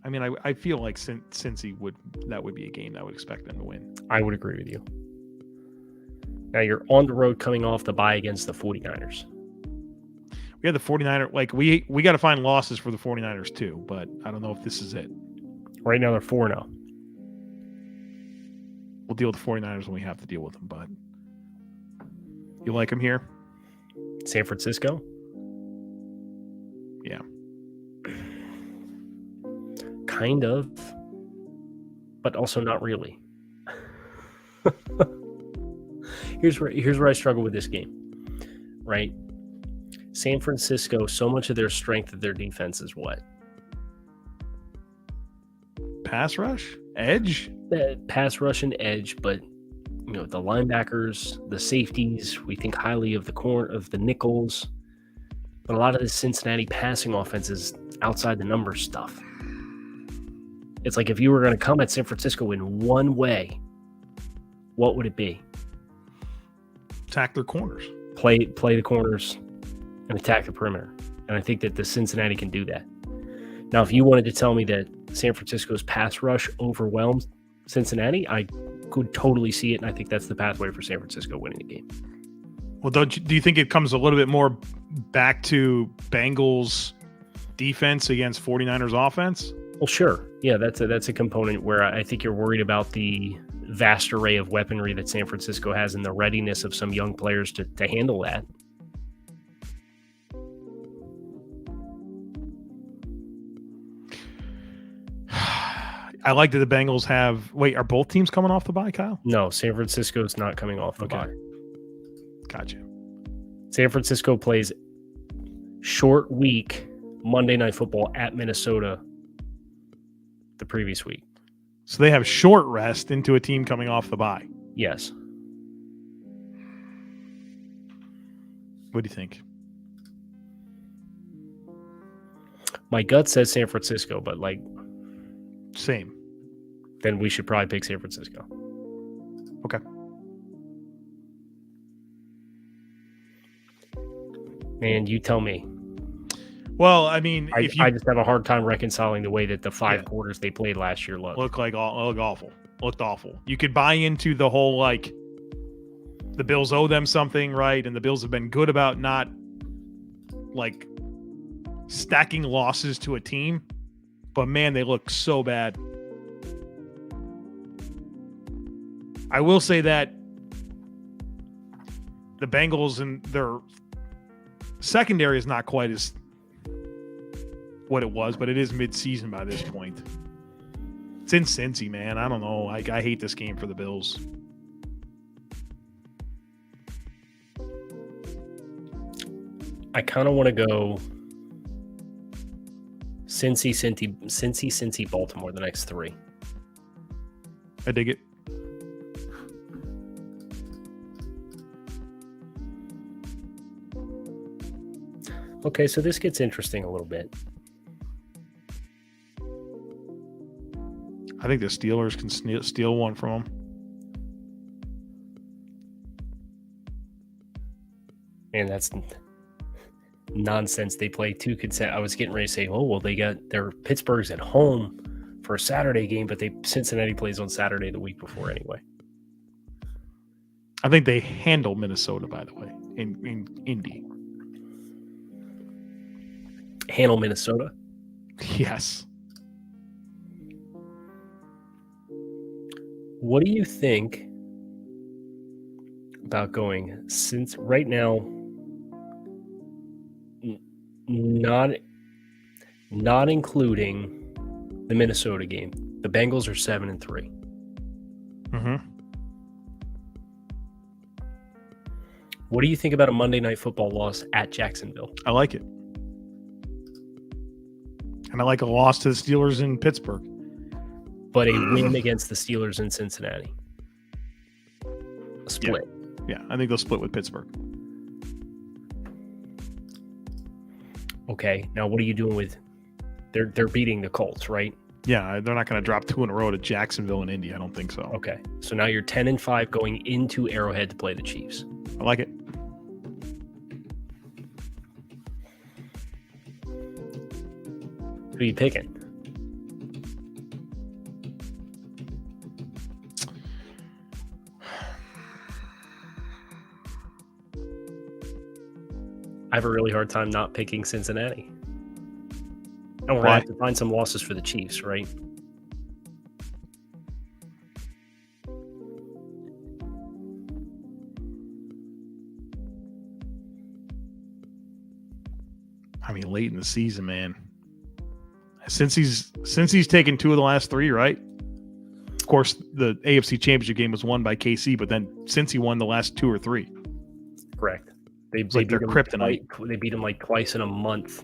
I mean, I feel like Cincy that would be a game that I would expect them to win. I would agree with you. Now you're on the road coming off the bye against the 49ers. We had the 49ers. Like, we got to find losses for the 49ers too, but I don't know if this is it. Right now they're 4-0. We'll deal with the 49ers when we have to deal with them, but you like them here? San Francisco? Yeah. Kind of, but also not really. Here's where I struggle with this game, right? San Francisco, so much of their strength of their defense is what? Pass rush? Edge? Pass rush and edge, but you know, the linebackers, the safeties, we think highly of the nickels. But a lot of the Cincinnati passing offense is outside the numbers stuff. It's like if you were going to come at San Francisco in one way, what would it be? Attack their corners. Play the corners and attack the perimeter. And I think that the Cincinnati can do that. Now, if you wanted to tell me that San Francisco's pass rush overwhelmed Cincinnati, I could totally see it, and I think that's the pathway for San Francisco winning the game. Well, do you think it comes a little bit more back to Bengals defense against 49ers offense? Well, sure. Yeah, that's a component where I think you're worried about the vast array of weaponry that San Francisco has and the readiness of some young players to handle that. I like that the Bengals have... Wait, are both teams coming off the bye, Kyle? No, San Francisco's not coming off the bye. Gotcha. San Francisco plays short week Monday Night Football at Minnesota the previous week. So they have short rest into a team coming off the bye. Yes. What do you think? My gut says San Francisco, but like... Same. Then we should probably pick San Francisco. Okay. And you tell me. Well, I mean, I just have a hard time reconciling the way that the five quarters they played last year looked awful. Looked awful. You could buy into the whole, like, the Bills owe them something, right? And the Bills have been good about not, like, stacking losses to a team. But, man, they look so bad. I will say that the Bengals and their secondary is not quite as what it was, but it is mid-season by this point. It's in Cincy, man. I don't know. I hate this game for the Bills. I kind of want to go Cincy, Baltimore the next three. I dig it. Okay, so this gets interesting a little bit. I think the Steelers can steal one from them. Man, that's nonsense. They play two I was getting ready to say, oh, well, they got their Pittsburgh's at home for a Saturday game, but Cincinnati plays on Saturday the week before anyway. I think they handle Minnesota, by the way, in Indy. Handle Minnesota? Yes. What do you think about going since right now, not including the Minnesota game. The Bengals are 7-3. Mm-hmm. What do you think about a Monday Night Football loss at Jacksonville? I like it. And I like a loss to the Steelers in Pittsburgh. But a win against the Steelers in Cincinnati. A split. Yeah, I think they'll split with Pittsburgh. Okay, now what are you doing with... They're beating the Colts, right? Yeah, they're not going to drop 2 in a row to Jacksonville and Indy. I don't think so. Okay, so now you're 10-5 going into Arrowhead to play the Chiefs. I like it. Who are you picking? I have a really hard time not picking Cincinnati. And we're going to have to find some losses for the Chiefs, right? I mean, late in the season, man. Since he's taken 2 of the last 3, right? Of course, the AFC Championship game was won by KC, but then since he won the last 2 or 3, correct. They like beat their kryptonite. They beat him like twice in a month,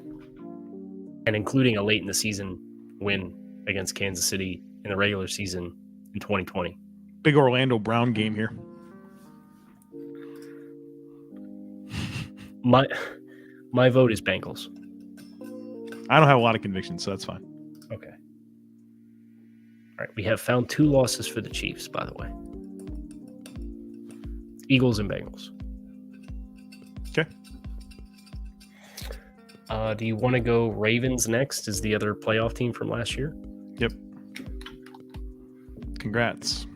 and including a late in the season win against Kansas City in the regular season in 2020. Big Orlando Brown game here. My vote is Bengals. I don't have a lot of conviction, so that's fine. Okay. All right. We have found 2 losses for the Chiefs, by the way. Eagles and Bengals. Okay. Do you want to go Ravens next as the other playoff team from last year? Yep. Congrats.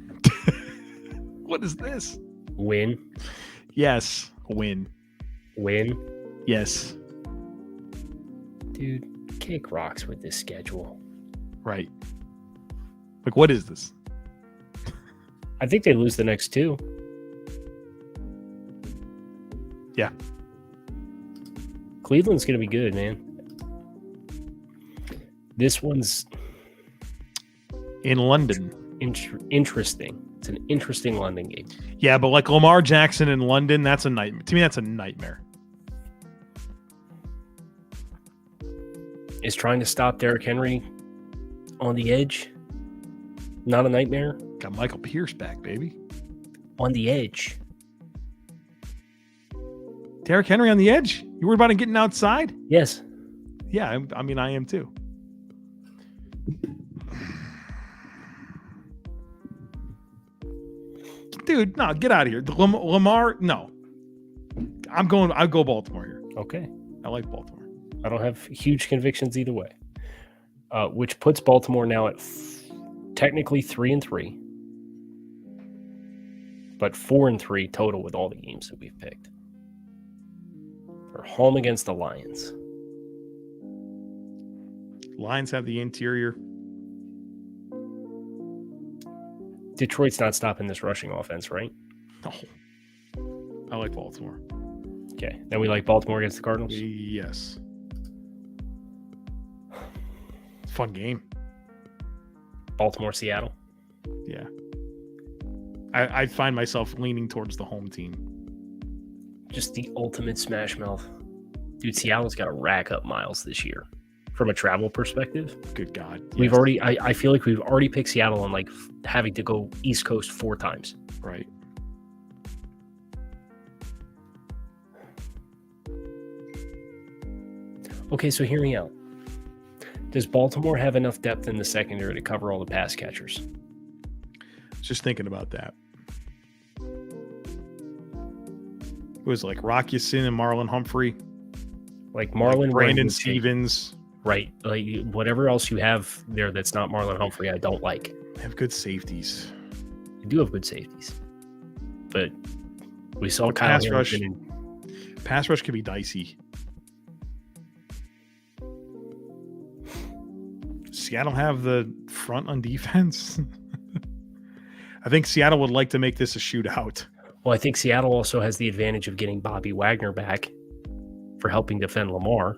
What is this? Win. Yes. Win. Win. Yes. Dude, kick rocks with this schedule. Right. Like, what is this? I think they lose the next 2. Yeah. Cleveland's going to be good, man. This one's in London. Interesting. It's an interesting London game. Yeah, but like Lamar Jackson in London, that's a nightmare. To me, that's a nightmare. Is trying to stop Derrick Henry on the edge not a nightmare? Got Michael Pierce back, baby. On the edge. Derrick Henry on the edge? You worried about him getting outside? Yes. Yeah, I mean, I am too. Dude, no, get out of here. Lamar, no. I'll go Baltimore here. Okay. I like Baltimore. I don't have huge convictions either way. Which puts Baltimore now at technically 3-3, but 4-3 total with all the games that we've picked. They're home against the Lions. Lions have the interior. Detroit's not stopping this rushing offense, right? No. I like Baltimore. Okay. Then we like Baltimore against the Cardinals? Yes. Fun game. Baltimore, Seattle? Yeah. I find myself leaning towards the home team. Just the ultimate smash mouth. Dude, Seattle's got to rack up miles this year. From a travel perspective. Good God. Yes. We've already, I feel like we've already picked Seattle on like having to go East Coast 4 times. Right. Okay, so hear me out. Does Baltimore have enough depth in the secondary to cover all the pass catchers? Just thinking about that. It was like Rocky Sin and Marlon Humphrey. Like Marlon, Brandon Stevens. Right. Like whatever else you have there that's not Marlon Humphrey, I don't like. They have good safeties. They do have good safeties. But we saw Kyle pass rush. Pass rush could be dicey. Seattle have the front on defense. I think Seattle would like to make this a shootout. Well, I think Seattle also has the advantage of getting Bobby Wagner back for helping defend Lamar.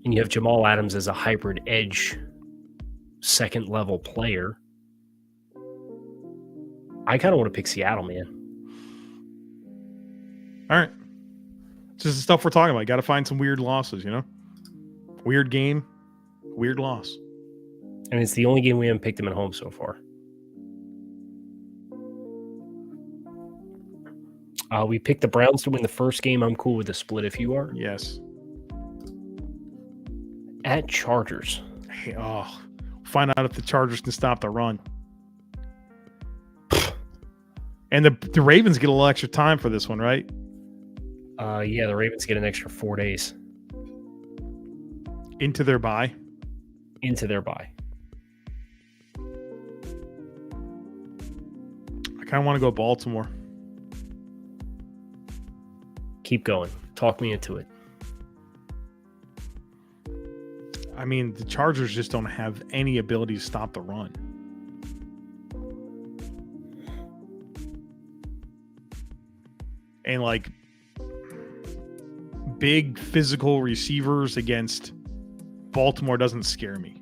And you have Jamal Adams as a hybrid edge second-level player. I kind of want to pick Seattle, man. All right. It's just the stuff we're talking about. Got to find some weird losses, you know? Weird game, weird loss. And it's the only game we haven't picked them at home so far. We picked the Browns to win the first game. I'm cool with the split if you are. Yes. At Chargers. Hey, find out if the Chargers can stop the run. And the Ravens get a little extra time for this one, right? Yeah, the Ravens get an extra 4 days. Into their bye. Into their bye. I kind of want to go Baltimore. Keep going. Talk me into it. I mean, the Chargers just don't have any ability to stop the run. And like big physical receivers against Baltimore doesn't scare me.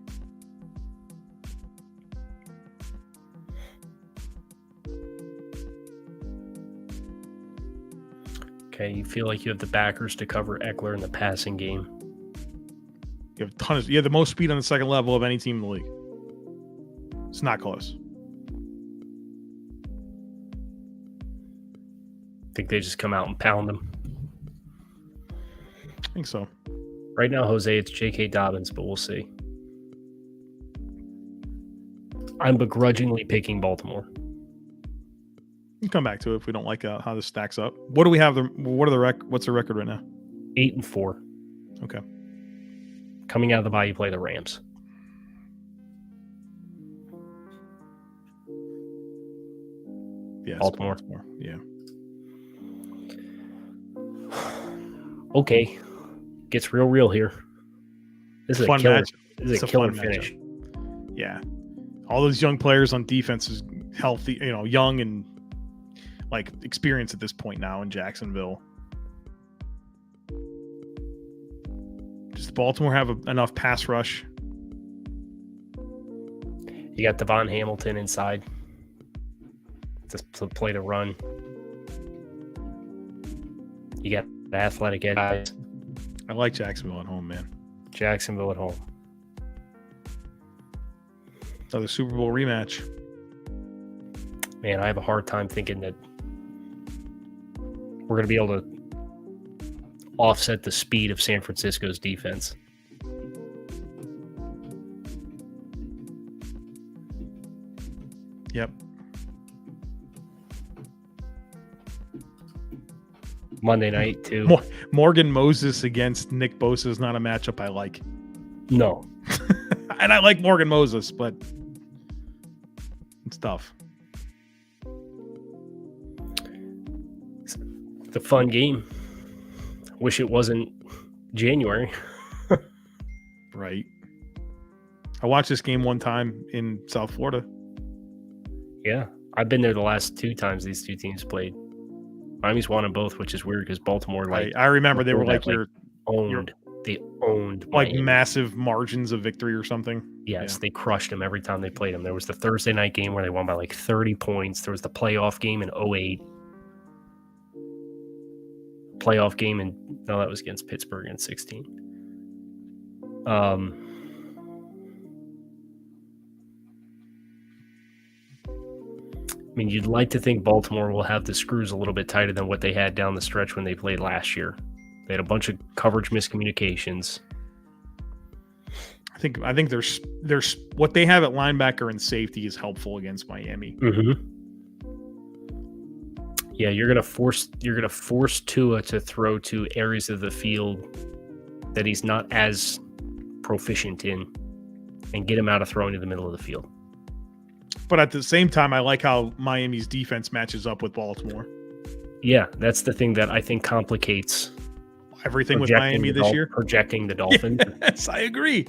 Okay, you feel like you have the backers to cover Eckler in the passing game. You have the most speed on the second level of any team in the league. It's not close. Think they just come out and pound them? I think so. Right now, Jose, it's J.K. Dobbins, but we'll see. I'm begrudgingly picking Baltimore. We'll come back to it if we don't like how this stacks up. What do we have? What's the record right now? 8-4. Okay. Coming out of the bye, you play the Rams. Yes, Baltimore. Yeah. Okay. Gets real here. This is Fun a killer. match. This is a killer finish. Yeah. All those young players on defense is healthy, young and like experienced at this point now in Jacksonville. Does Baltimore have enough pass rush? You got Devon Hamilton inside to play the run. You got the athletic guys. I like Jacksonville at home, man. Jacksonville at home. Another Super Bowl rematch. Man, I have a hard time thinking that we're going to be able to offset the speed of San Francisco's defense. Yep. Monday night, too. Morgan Moses against Nick Bosa is not a matchup I like. No. And I like Morgan Moses, but it's tough. It's a fun game. Wish it wasn't January. Right. I watched this game one time in South Florida. Yeah. I've been there the last 2 times these two teams played. Miami's won them both, which is weird because Baltimore, I remember they were like owned. They owned like Miami. massive margins of victory or something. Yes, They crushed them every time they played them. There was the Thursday night game where they won by like 30 points. There was the playoff game in 2008. Playoff game that was against Pittsburgh in 2016. I mean, you'd like to think Baltimore will have the screws a little bit tighter than what they had down the stretch when they played last year. They had a bunch of coverage miscommunications. I think there's what they have at linebacker and safety is helpful against Miami. Mm-hmm. Yeah, you're gonna force Tua to throw to areas of the field that he's not as proficient in, and get him out of throwing to the middle of the field. But at the same time, I like how Miami's defense matches up with Baltimore. Yeah, that's the thing that I think complicates everything with Miami this year. Projecting the Dolphins. Yes, I agree.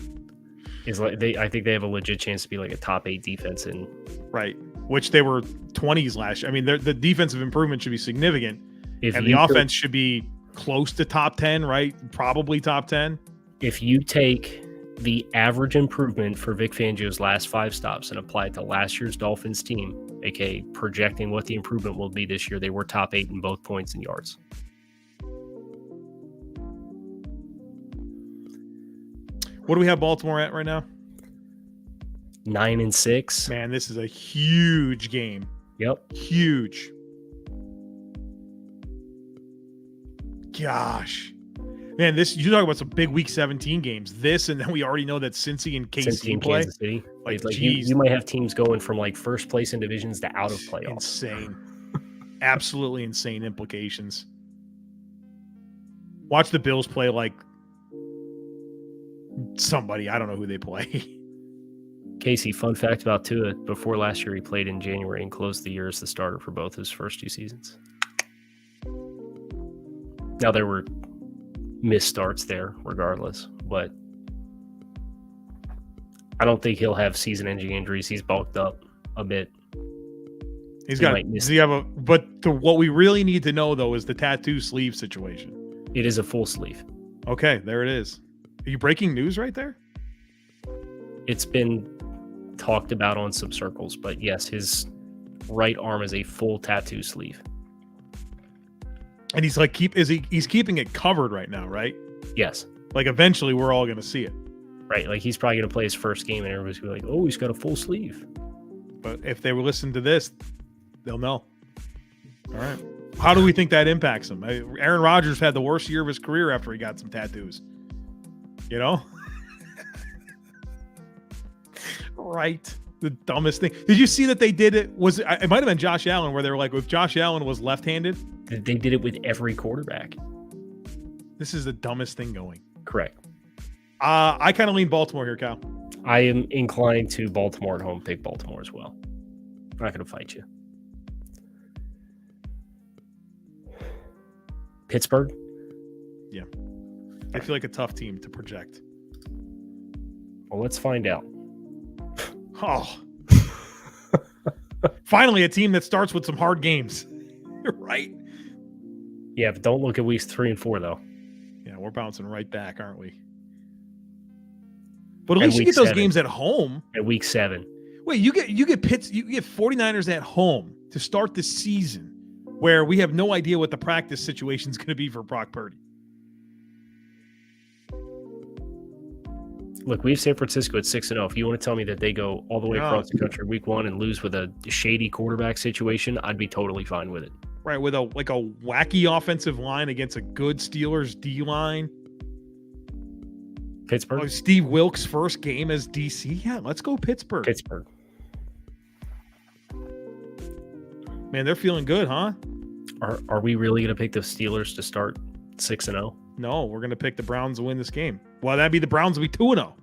Is like I think they have a legit chance to be like a top 8 defense in right which they were 20s last year. I mean, the defensive improvement should be significant, and the offense should be close to top 10, right? Probably top 10. If you take the average improvement for Vic Fangio's last 5 stops and apply it to last year's Dolphins team, aka projecting what the improvement will be this year, they were top 8 in both points and yards. What do we have Baltimore at right now? 9-6. Man, this is a huge game. Yep. Huge. Gosh. Man, you talk about some big Week 17 games. This, and then we already know that Cincy and KC play. Kansas City. Like you might have teams going from like first place in divisions to out of playoffs. Insane. Absolutely insane implications. Watch the Bills play like somebody. I don't know who they play. Casey, fun fact about Tua, before last year he played in January and closed the year as the starter for both his first 2 seasons. Now there were missed starts there regardless, but I don't think he'll have season-ending injuries. He's bulked up a bit. But what we really need to know though is the tattoo sleeve situation. It is a full sleeve. Okay, there it is. Are you breaking news right there? It's been talked about on some circles, but yes, his right arm is a full tattoo sleeve. And he's like he's keeping it covered right now, right? Yes. Like eventually we're all going to see it. Right, like he's probably going to play his first game and everybody's going to be like, "Oh, he's got a full sleeve." But if they were listening to this, they'll know. All right. How do we think that impacts him? Aaron Rodgers had the worst year of his career after he got some tattoos. You know? Right. The dumbest thing. Did you see that they did it? It might have been Josh Allen, where they were like, if Josh Allen was left-handed. They did it with every quarterback. This is the dumbest thing going. Correct. I kind of lean Baltimore here, Cal. I am inclined to Baltimore at home. Pick Baltimore as well. I'm not going to fight you. Pittsburgh? Yeah. I feel like a tough team to project. Well, let's find out. Oh. Finally, a team that starts with some hard games. Right? Yeah, but don't look at weeks 3 and 4, though. Yeah, we're bouncing right back, aren't we? But at least you get those games at home. At week 7. Wait, you get 49ers at home to start the season, where we have no idea what the practice situation is going to be for Brock Purdy. Look, we have San Francisco at 6-0. If you want to tell me that they go all the way across the country week 1 and lose with a shady quarterback situation, I'd be totally fine with it. Right, with a wacky offensive line against a good Steelers D line. Pittsburgh. Oh, Steve Wilkes' first game as DC. Yeah, let's go Pittsburgh. Pittsburgh. Man, they're feeling good, huh? Are we really going to pick the Steelers to start 6-0? No, we're going to pick the Browns to win this game. Well, that'd be the Browns will be 2-0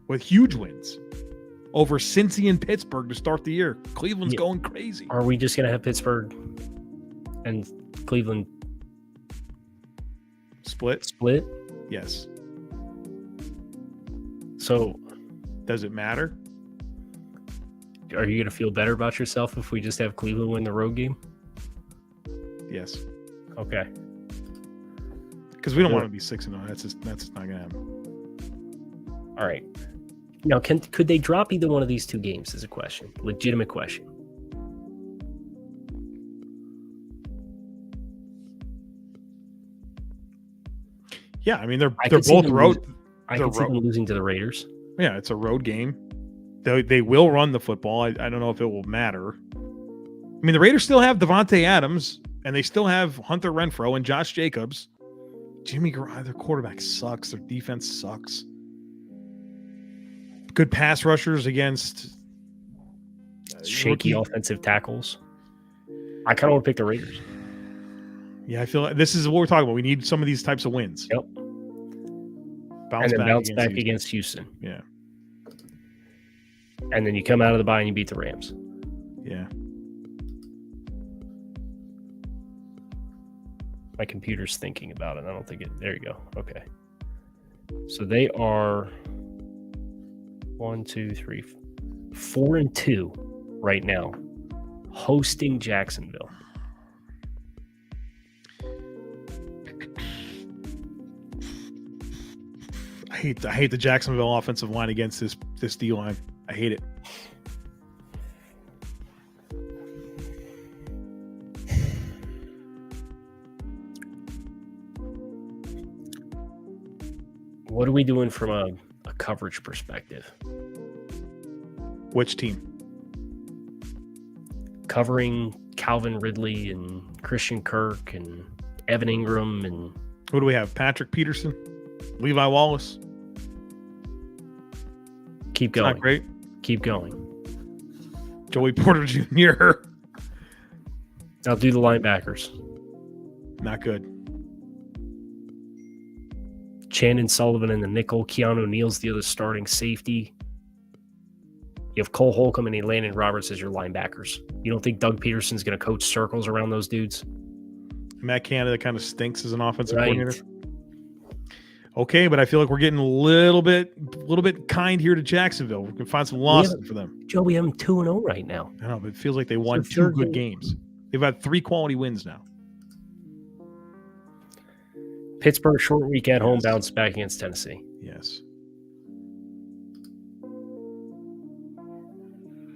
with huge wins over Cincy and Pittsburgh to start the year. Cleveland's going crazy. Are we just going to have Pittsburgh and Cleveland split? Yes. So, does it matter? Are you going to feel better about yourself if we just have Cleveland win the road game? Yes. Okay. Because we don't want to be 6-0. That's just not going to happen. All right. Now, could they drop either one of these 2 games? Is a question. Legitimate question. Yeah, I mean they're both road. I can see them losing to the Raiders. Yeah, it's a road game. They will run the football. I don't know if it will matter. I mean, the Raiders still have Devontae Adams, and they still have Hunter Renfrow and Josh Jacobs. Jimmy Garoppolo, their quarterback sucks. Their defense sucks. Good pass rushers against shaky offensive tackles. I kind of want to pick the Raiders. Yeah, I feel like this is what we're talking about. We need some of these types of wins. Yep. Bounce back against Houston. Yeah. And then you come out of the bye and you beat the Rams. Yeah. My computer's thinking about it. I don't think it. There you go. Okay. So they are 1, 2, 3, 4-2 right now hosting Jacksonville. I hate the Jacksonville offensive line against this D line. I hate it. What are we doing from a coverage perspective? Which team? Covering Calvin Ridley and Christian Kirk and Evan Ingram and Who do we have? Patrick Peterson, Levi Wallace. keep going. Not great. Keep going. Joey Porter Jr. I'll do the linebackers. Not good. Shannon Sullivan in the nickel. Keanu Neal's the other starting safety. You have Cole Holcomb and Landon Roberts as your linebackers. You don't think Doug Peterson's going to coach circles around those dudes? Matt Canada kind of stinks as an offensive Right. coordinator. Okay, but I feel like we're getting a little bit kind here to Jacksonville. We can find some losses for them. Joe, we have them 2-0 right now. I know, but it feels like they won their 2 third good game. games. They've had 3 quality wins now. Pittsburgh short week at home, Yes. bounce back against Tennessee. Yes.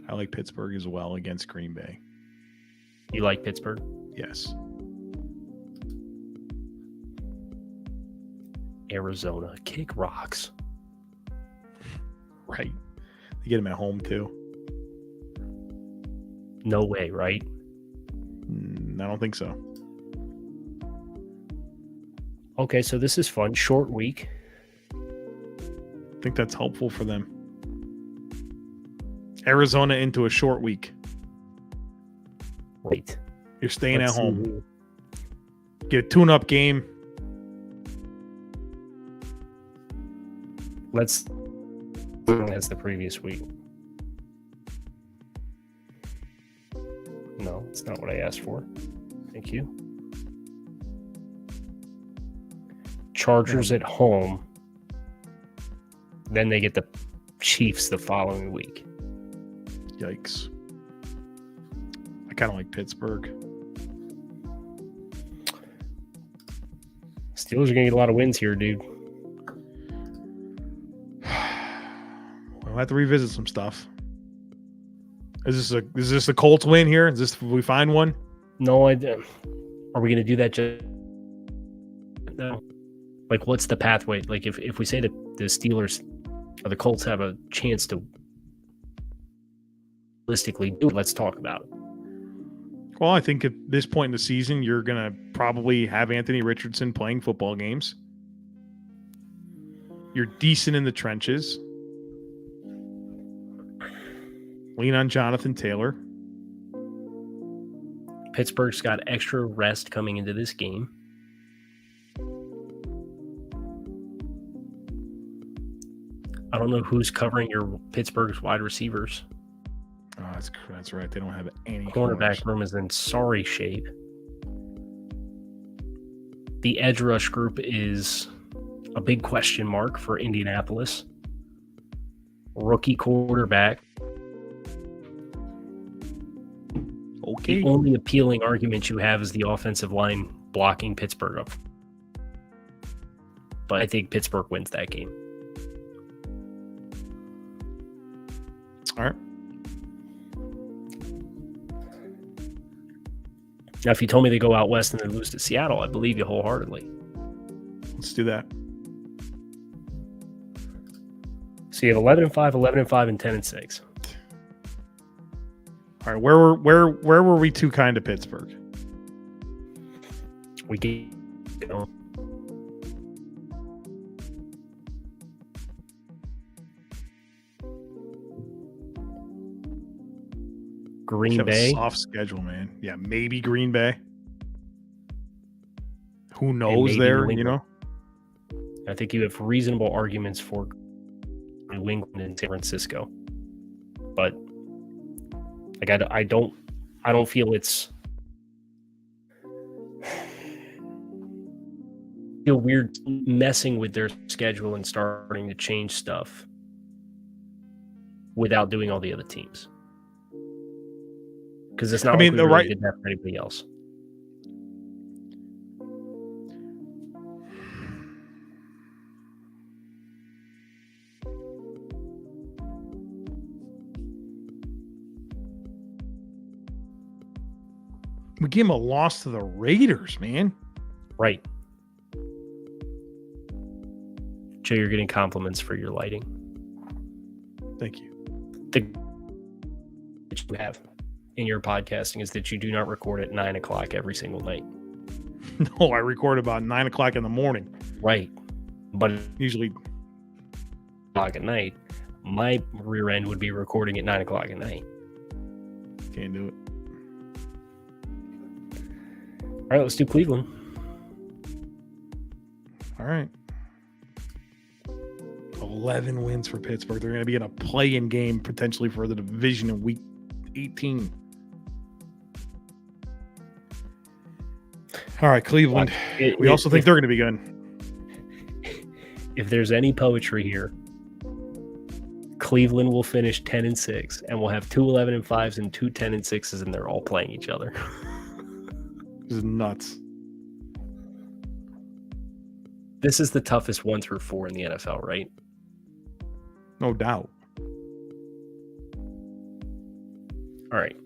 I like Pittsburgh as well against Green Bay. You like Pittsburgh? Yes. Arizona, kick rocks. Right. They get him at home too. No way, right? I don't think so. Okay, so this is fun. Short week. I think that's helpful for them. Arizona into a short week. Wait. You're staying Let's at home. see. Get a tune-up game. Let's as the previous week. No, it's not what I asked for. Thank you. Chargers at home. Then they get the Chiefs the following week. Yikes. I kind of like Pittsburgh. Steelers are going to get a lot of wins here, dude. We'll have to revisit some stuff. Is this a Colts win here? Is this we find one? No idea. Are we going to do that just no? Like, what's the pathway? Like, if we say that the Steelers or the Colts have a chance to realistically do it, let's talk about it. Well, I think at this point in the season, you're going to probably have Anthony Richardson playing football games. You're decent in the trenches. Lean on Jonathan Taylor. Pittsburgh's got extra rest coming into this game. I don't know who's covering your Pittsburgh's wide receivers. Oh, that's right. They don't have any Cornerback corners. room is in sorry shape. The edge rush group is a big question mark for Indianapolis. Rookie quarterback. Okay. The only appealing argument you have is the offensive line blocking Pittsburgh up. But I think Pittsburgh wins that game. All right. Now, if you told me they go out west and they lose to Seattle, I believe you wholeheartedly. Let's do that. So you have 11-5, 11-5, and 10-6. All right. Where were we too kind to Pittsburgh? We get, you know, Green Have a Bay. soft schedule, man. Yeah, maybe Green Bay. Who knows maybe there, New you know? I think you have reasonable arguments for New England and San Francisco, but like I don't feel it's feel weird messing with their schedule and starting to change stuff without doing all the other teams. because it's not like we really did that for anybody else. We gave him a loss to the Raiders, man. Right. Joe, you're getting compliments for your lighting. Thank you. That you have in your podcasting is that you do not record at 9 o'clock every single night. No, I record about 9 o'clock in the morning. Right. But usually o'clock at night, my rear end would be recording at 9 o'clock at night. Can't do it. All right, let's do Cleveland. All right. 11 wins for Pittsburgh. They're going to be in a play-in game potentially for the division in week 18. All right, Cleveland. We also think they're going to be good. If there's any poetry here, Cleveland will finish 10-6, and we'll have 2 11-5s and 2 10-6s, and they're all playing each other. This is nuts. This is the toughest 1 through 4 in the NFL, right? No doubt. All right.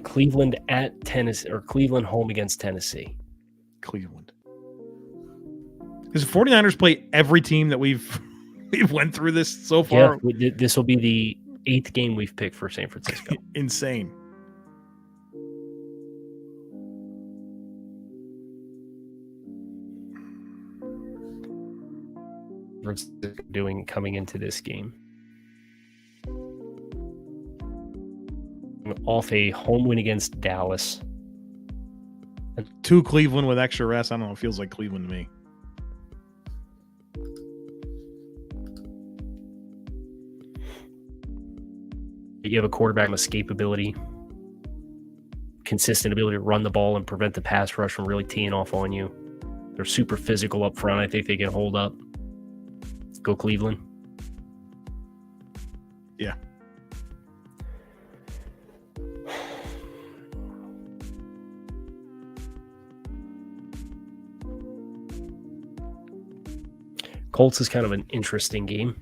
Cleveland at Tennessee, or Cleveland home against Tennessee. Cleveland. Because the 49ers play every team that we've went through this so far. Yeah, this will be the 8th game we've picked for San Francisco. Insane. Doing coming into this game. Off a home win against Dallas. 2 Cleveland with extra rest. I don't know. It feels like Cleveland to me. You have a quarterback with escapability, consistent ability to run the ball and prevent the pass rush from really teeing off on you. They're super physical up front. I think they can hold up. Go Cleveland. Yeah. Colts is kind of an interesting game.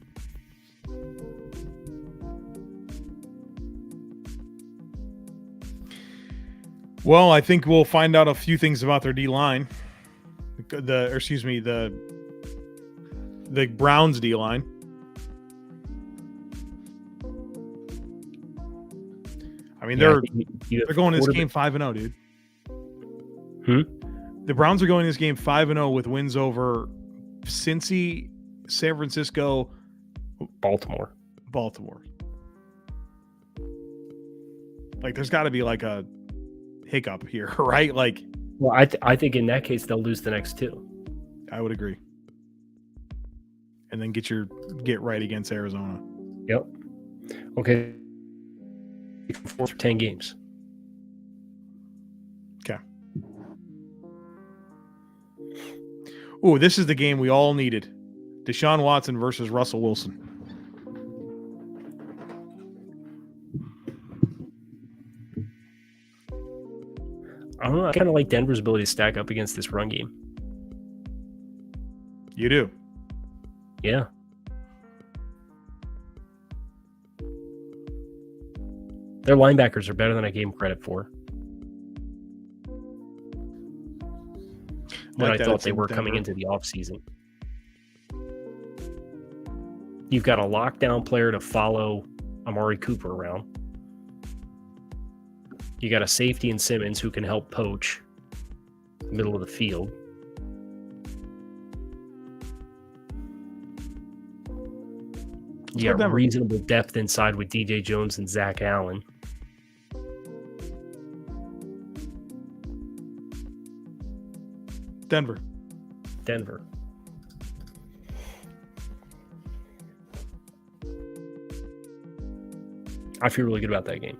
Well, I think we'll find out a few things about their D-line. The Browns D-line. I mean, they're going in this game 5-0, dude. The Browns are going in this game 5-0 with wins over Cincy, San Francisco, Baltimore. Like, there's got to be like a hiccup here, right? Like, well, I think in that case they'll lose the next 2. I would agree. And then get right against Arizona. Yep. Okay. 4 for 10 games. Okay. Ooh, this is the game we all needed. Deshaun Watson versus Russell Wilson. I don't know. I kind of like Denver's ability to stack up against this run game. You do? Yeah. Their linebackers are better than I gave them credit for. Than I thought they were coming into the offseason. You've got a lockdown player to follow Amari Cooper around. You got a safety in Simmons who can help poach the middle of the field. You got reasonable depth inside with DJ Jones and Zach Allen. Denver. I feel really good about that game.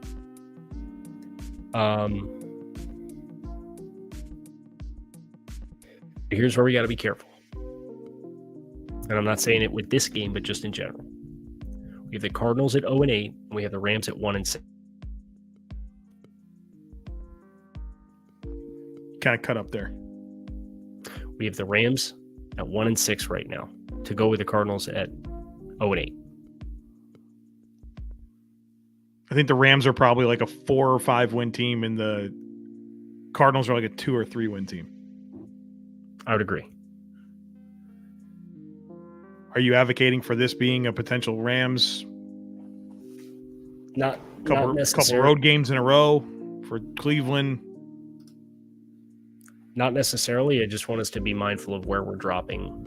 Here's where we got to be careful. And I'm not saying it with this game, but just in general. We have the Cardinals at 0-8. And we have the Rams at 1-6. Kind of cut up there. We have the Rams at 1-6 right now to go with the Cardinals at 0-8. I think the Rams are probably like a 4 or 5 win team, and the Cardinals are like a 2 or 3 win team. I would agree. Are you advocating for this being a potential Rams? Not couple necessarily. Road games in a row for Cleveland. Not necessarily. I just want us to be mindful of where we're dropping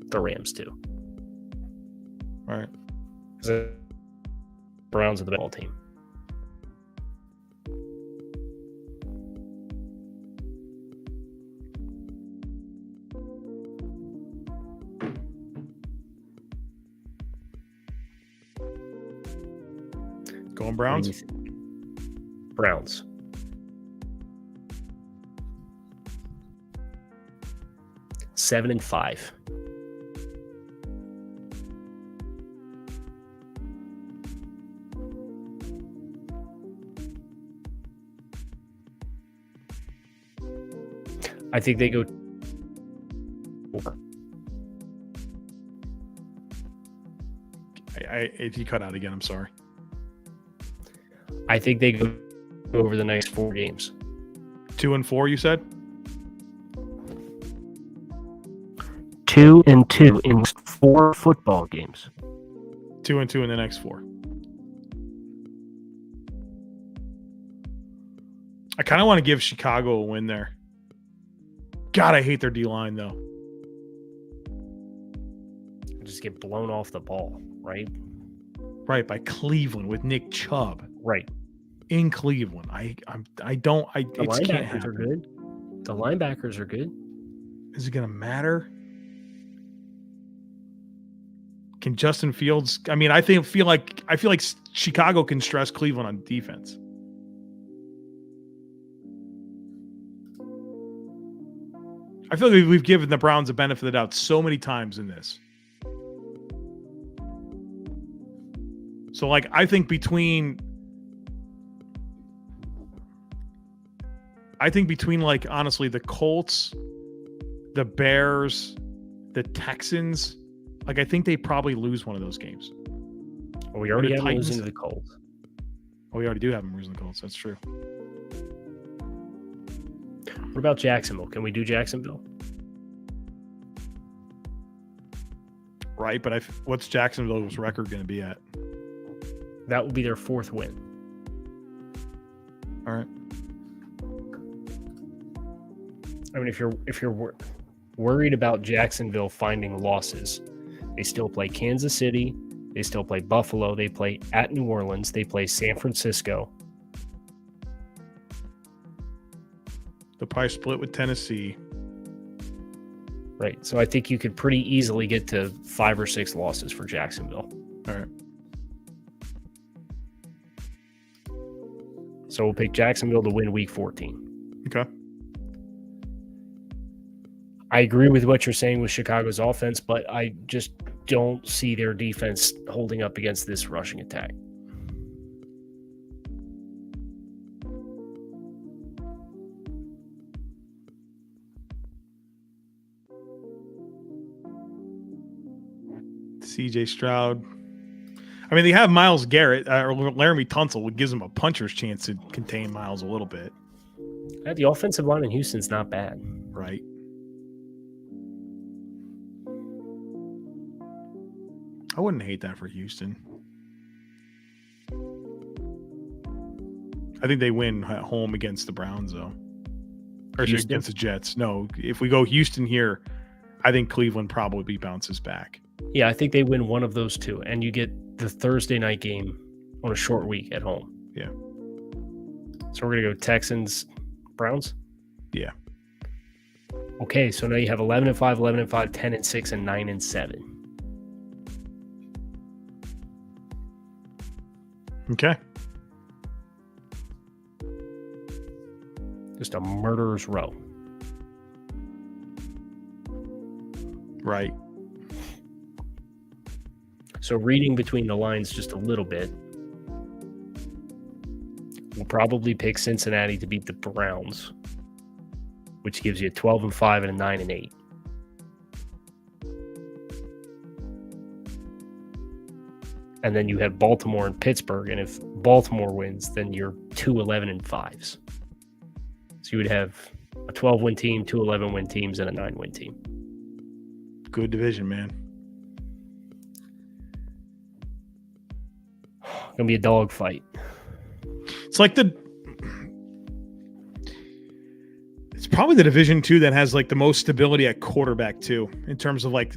the Rams to. All right. The Browns are the ball team. Going Browns? Browns. Seven and 5. I think they go. If you cut out again, I'm sorry. I think they go over the next 4 games. 2 and 4, you said? 2-2 in 4 football games. 2 and 2 in the next 4. I kind of want to give Chicago a win there. God, I hate their D-line, though. Just get blown off the ball, right? Right, by Cleveland with Nick Chubb. Right. In Cleveland. The It can't linebackers are happen. good. The linebackers are good. Is it going to matter? Can Justin Fields? I mean, I feel like Chicago can stress Cleveland on defense. I feel like we've given the Browns the benefit of the doubt so many times in this. So, like, I think between like, honestly, the Colts, the Bears, the Texans, like, I think they probably lose one of those games. Well, we already the have them Titans- losing to the Colts. Oh, we already do have them losing the Colts. That's true. What about Jacksonville? Can we do Jacksonville? Right, but what's Jacksonville's record going to be at? That will be their 4th win. All right. I mean, if you're worried about Jacksonville finding losses, they still play Kansas City, they still play Buffalo, they play at New Orleans, they play San Francisco. They'll probably split with Tennessee. Right. So I think you could pretty easily get to 5 or 6 losses for Jacksonville. All right. So we'll pick Jacksonville to win week 14. Okay. I agree with what you're saying with Chicago's offense, but I just don't see their defense holding up against this rushing attack. CJ Stroud. I mean, they have Myles Garrett or Laramie Tunsil, which gives them a puncher's chance to contain Myles a little bit. The offensive line in Houston's not bad. Right. I wouldn't hate that for Houston. I think they win at home against the Browns, though. Or Houston? against the Jets. No, if we go Houston here, I think Cleveland probably bounces back. Yeah, I think they win one of those 2, and you get the Thursday night game on a short week at home. Yeah. So we're going to go Texans, Browns? Yeah. Okay, so now you have 11-5, 11-5, 10-6, and 9-7. Okay. Just a murderer's row. So reading between the lines just a little bit, we'll probably pick Cincinnati to beat the Browns, which gives you a 12-5 and a 9-8. And then you have Baltimore and Pittsburgh, and if Baltimore wins, then you're 2-11 and 5s. So you would have a 12-win team, 2 11-win teams, and a 9-win team. Good division, man. Gonna be a dogfight. It's like it's probably the division too that has like the most stability at quarterback too, in terms of like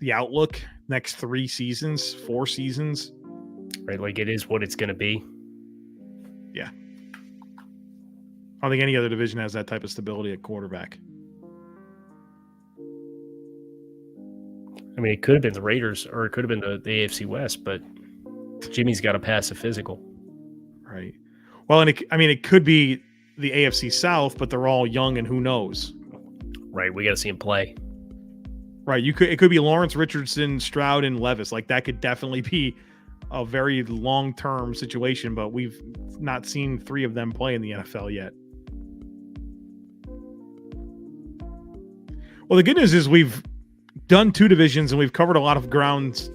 the outlook next 4 seasons. Right, like it is what it's gonna be. Yeah. I don't think any other division has that type of stability at quarterback. I mean, it could have been the Raiders, or it could have been the AFC West, but Jimmy's got to pass a physical. Right. Well, and it could be the AFC South, but they're all young and who knows. Right. We got to see him play. Right. It could be Lawrence, Richardson, Stroud, and Levis. Like that could definitely be a very long-term situation, but we've not seen 3 of them play in the NFL yet. Well, the good news is we've done 2 divisions and we've covered a lot of ground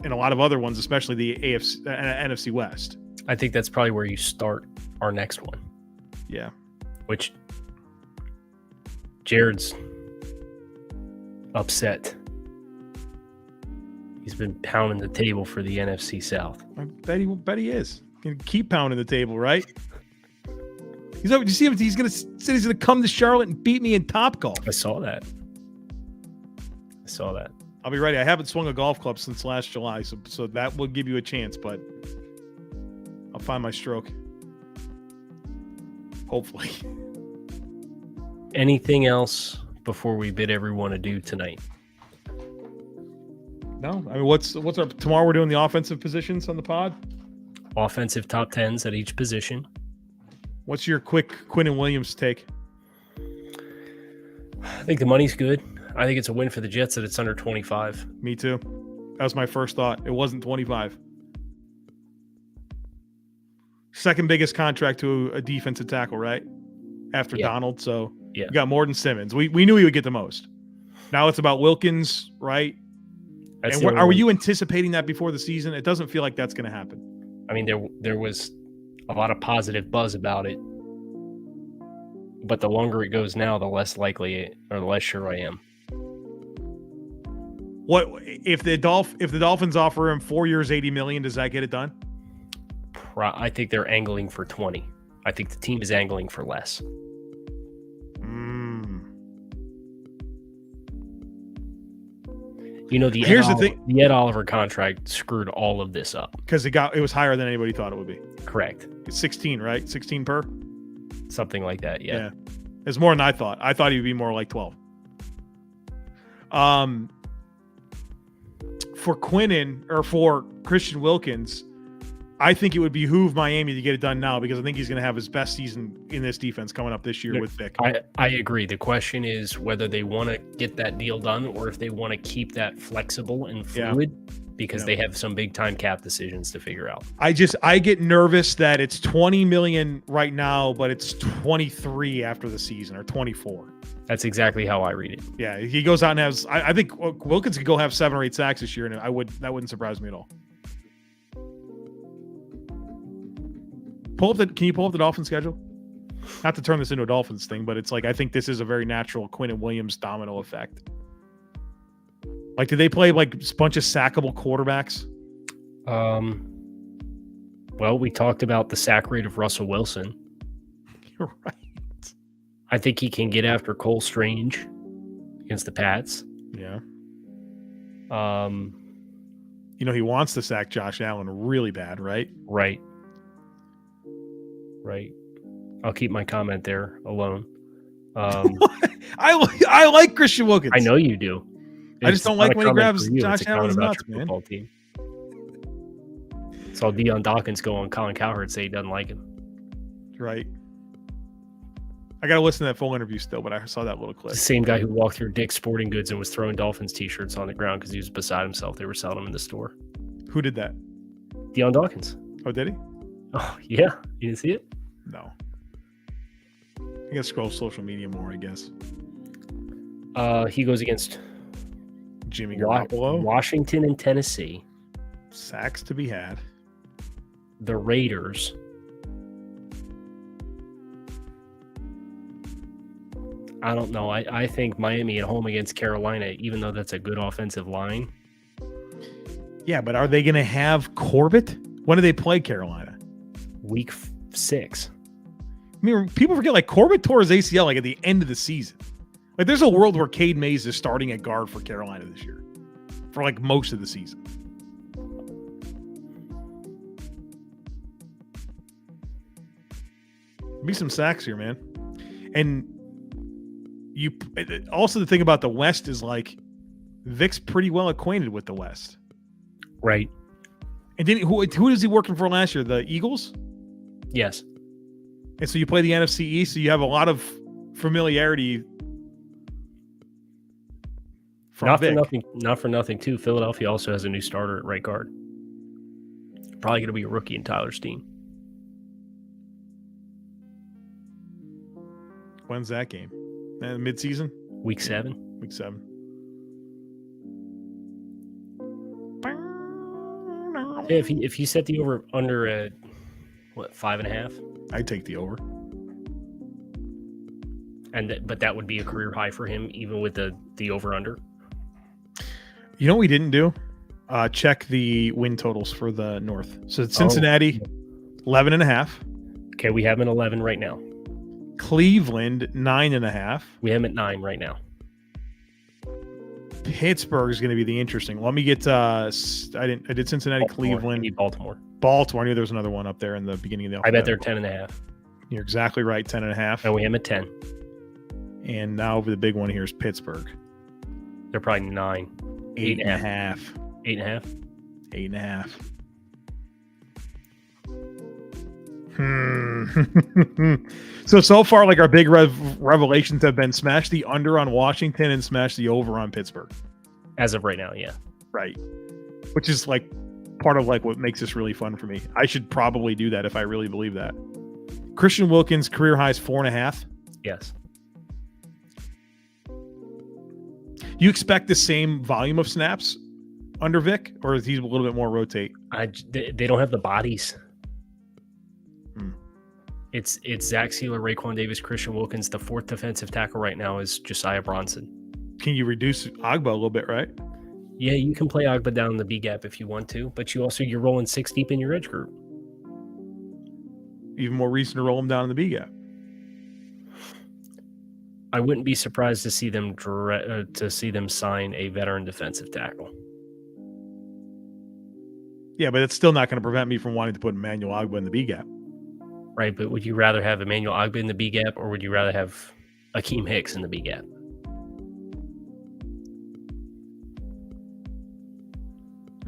in a lot of other ones, especially the NFC West. I think that's probably where you start our next one. Yeah. Which Jared's upset. He's been pounding the table for the NFC South. I bet he is. Gonna keep pounding the table, right? You see him? He's gonna come to Charlotte and beat me in Topgolf. I saw that. I'll be ready. I haven't swung a golf club since last July, so that will give you a chance, but I'll find my stroke. Hopefully. Anything else before we bid everyone adieu tonight? No. I mean, what's our tomorrow? We're doing the offensive positions on the pod. Offensive top 10s at each position. What's your quick Quinnen Williams take? I think the money's good. I think it's a win for the Jets that it's under 25. Me too. That was my first thought. It wasn't 25. Second biggest contract to a defensive tackle, right? After Donald. So you got more than Simmons. We knew he would get the most. Now it's about Wilkins, right? Are you anticipating that before the season? It doesn't feel like that's going to happen. I mean, there was a lot of positive buzz about it. But the longer it goes now, the less likely or the less sure I am. What if the Dolphins offer him 4 years, $80 million? Does that get it done? I think they're angling for 20. I think the team is angling for less. You know, the Ed Oliver contract screwed all of this up because it was higher than anybody thought it would be. Correct. It's 16, right? 16 per, something like that. Yeah. It's more than I thought. I thought he would be more like 12. For Quinnen or for Christian Wilkins, I think it would behoove Miami to get it done now because I think he's going to have his best season in this defense coming up this year with Vic. I agree. The question is whether they want to get that deal done or if they want to keep that flexible and fluid because they have some big time cap decisions to figure out. I get nervous that it's $20 million right now, but it's 23 after the season or 24. That's exactly how I read it. Yeah, he goes out and has. I think Wilkins could go have 7 or 8 sacks this year, and that wouldn't surprise me at all. Can you pull up the Dolphins schedule? Not to turn this into a Dolphins thing, but it's like I think this is a very natural Quinnen Williams domino effect. Like, did they play like a bunch of sackable quarterbacks? Well, we talked about the sack rate of Russell Wilson. You're right. I think he can get after Cole Strange against the Pats. Yeah. He wants to sack Josh Allen really bad, right? Right. I'll keep my comment there alone. I like Christian Wilkins. I know you do. I just don't like when he grabs Josh Allen's nuts, man. Team. Saw Deion Dawkins go on Colin Cowherd say he doesn't like him. Right. I got to listen to that full interview still, but I saw that little clip. The same guy who walked through Dick's Sporting Goods and was throwing Dolphins t-shirts on the ground because he was beside himself. They were selling them in the store. Who did that? Deion Dawkins. Oh, did he? Oh, yeah. You didn't see it? No. I gotta scroll social media more, I guess. He goes against Jimmy Garoppolo. Washington and Tennessee. Sacks to be had. The Raiders. I don't know. I think Miami at home against Carolina, even though that's a good offensive line. Yeah, but are they going to have Corbett? When do they play Carolina? Week 6. I mean, people forget, like, Corbett tore his ACL, like, at the end of the season. Like, there's a world where Cade Mays is starting at guard for Carolina this year. For, like, most of the season. Be some sacks here, man. And you also, the thing about the West is, like, Vic's pretty well acquainted with the West. Right. And then who is he working for last year? The Eagles? Yes. And so you play the NFC East, so you have a lot of familiarity from Not for nothing, too. Philadelphia also has a new starter at right guard. Probably going to be a rookie in Tyler Steen. When's that game? Mid-season? Week 7. Week 7. Yeah, if you set the over under at 5.5, I take the over. But that would be a career high for him, even with the over under. You know what we didn't do? Check the win totals for the North. So Cincinnati, 11.5. Okay, we have him at 11 right now. Cleveland, 9.5. We have him at 9 right now. Pittsburgh is going to be the interesting. Let me get. I did Cincinnati, Baltimore. Cleveland, Baltimore. I knew there was another one up there in the beginning of the. I bet they're 10.5. You're exactly right, 10.5. And we have him at 10. And now the big one here is Pittsburgh. They're probably 9. 8.5. 8.5. 8.5. So far, like, our big revelations have been smash the under on Washington and smash the over on Pittsburgh. As of right now, yeah. Right. Which is, like, part of, like, what makes this really fun for me. I should probably do that if I really believe that. Christian Wilkins, career highs 4.5. Yes. You expect the same volume of snaps under Vic, or is he a little bit more rotate? They don't have the bodies. It's Zach Sealer, Raekwon Davis, Christian Wilkins. The 4th defensive tackle right now is Josiah Bronson. Can you reduce Agba a little bit, right? Yeah, you can play Agba down in the B gap if you want to, but you're rolling 6 deep in your edge group. Even more reason to roll him down in the B gap. I wouldn't be surprised to see them sign a veteran defensive tackle. Yeah, but it's still not going to prevent me from wanting to put Emmanuel Agba in the B gap. Right, but would you rather have Emmanuel Agba in the B gap, or would you rather have Akeem Hicks in the B gap?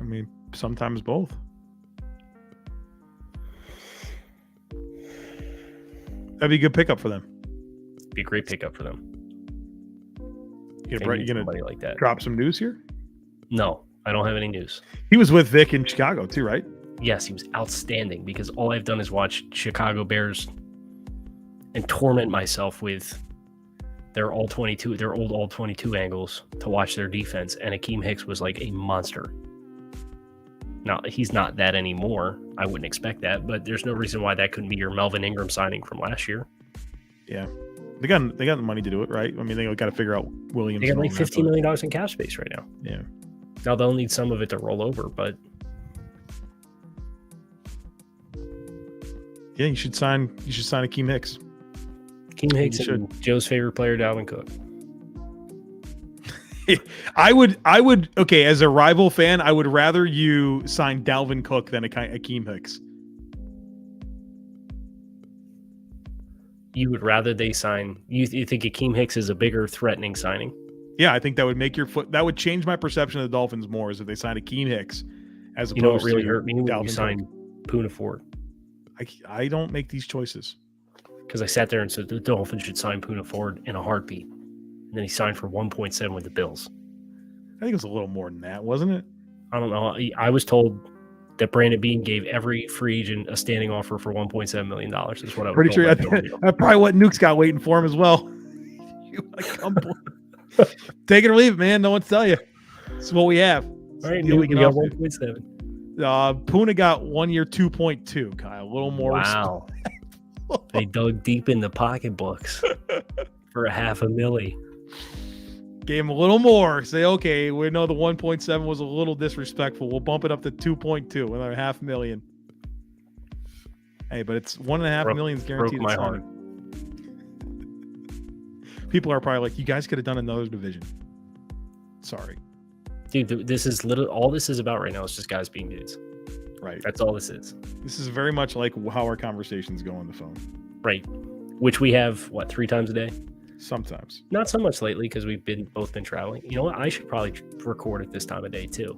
I mean, sometimes both. That'd be a good pickup for them. Be a great pickup for them. You gonna like that. Drop some news here? No, I don't have any news. He was with Vic in Chicago too, right? Yes, he was outstanding, because all I've done is watch Chicago Bears and torment myself with their old all 22 angles to watch their defense, and Akeem Hicks was like a monster. Now, he's not that anymore. I wouldn't expect that, but there's no reason why that couldn't be your Melvin Ingram signing from last year. Yeah. They got the money to do it, right? I mean, they got to figure out Williams. They got like $15 million in cap space right now. Yeah. Now they'll need some of it to roll over, but yeah, you should sign Akeem Hicks. Akeem Hicks and Joe's favorite player, Dalvin Cook. I would. Okay, as a rival fan, I would rather you sign Dalvin Cook than Akeem Hicks. You would rather they sign? You think Akeem Hicks is a bigger threatening signing? Yeah, I think that would make that would change my perception of the Dolphins more, is if they signed Akeem Hicks as opposed to. You know what really hurt me when Dalvin you signed Poona Ford? I don't make these choices. Because I sat there and said the Dolphins should sign Poona Ford in a heartbeat. And then he signed for 1.7 with the Bills. I think it was a little more than that, wasn't it? I don't know. I was told that Brandon Beane gave every free agent a standing offer for $1.7 million. Is what I was Pretty sure that's probably what Nuke's got waiting for him as well. Take it or leave it, man. No one to tell you. This is what we have. All right, Nuke, we got 1.7. Puna got 1 year 2.2. Kyle, a little more. Wow. They dug deep in the pocketbooks for $500,000. Gave him a little more. Say, okay, we know the 1.7 was a little disrespectful. We'll bump it up to 2.2, another $500,000. Hey, but it's $1.5 million guaranteed. Broke my heart. People are probably like, you guys could have done another division. Sorry. Dude, this is literally all this is about right now is just guys being dudes. Right. That's all this is. This is very much like how our conversations go on the phone. Right. Which we have, 3 times a day? Sometimes. Not so much lately because we've both been traveling. You know what? I should probably record at this time of day too.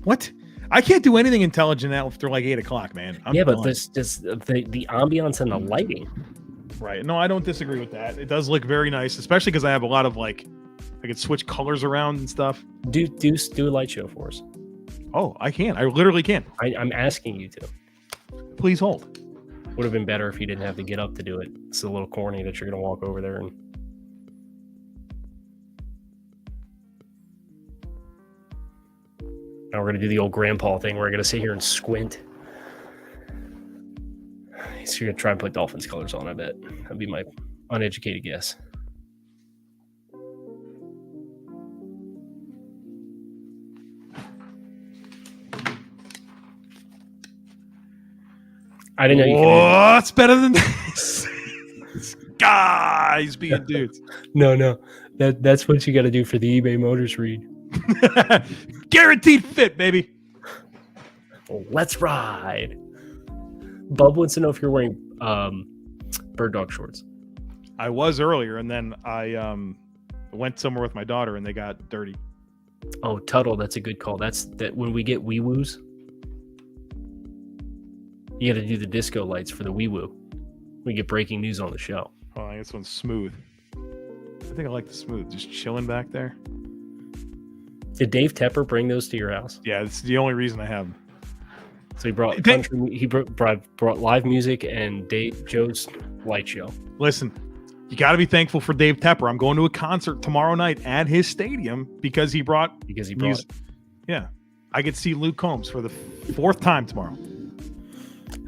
What? I can't do anything intelligent after like 8 o'clock, man. But this the ambiance and the lighting. Right. No, I don't disagree with that. It does look very nice, especially because I have a lot of I could switch colors around and stuff. Do a light show for us. Oh, I can. I literally can. I'm asking you to. Please hold. Would have been better if you didn't have to get up to do it. It's a little corny that you're going to walk over there and. Now we're going to do the old grandpa thing. We're going to sit here and squint. So you're going to try and put Dolphins colors on, I bet. That'd be my uneducated guess. I didn't know you could. What's better than this? Guys being dudes. No. That's what you got to do for the eBay Motors read. Guaranteed fit, baby. Let's ride. Bub wants to know if you're wearing bird dog shorts. I was earlier, and then I went somewhere with my daughter, and they got dirty. Oh, Tuttle, that's a good call. That's when we get wee woos. You got to do the disco lights for the wee woo. We get breaking news on the show. Oh, this one's smooth. I think I like the smooth. Just chilling back there. Did Dave Tepper bring those to your house? Yeah, it's the only reason I have them. So he brought country. He brought live music and Dave Joe's light show. Listen, you got to be thankful for Dave Tepper. I'm going to a concert tomorrow night at his stadium because he brought music. Yeah, I get to see Luke Combs for the 4th time tomorrow.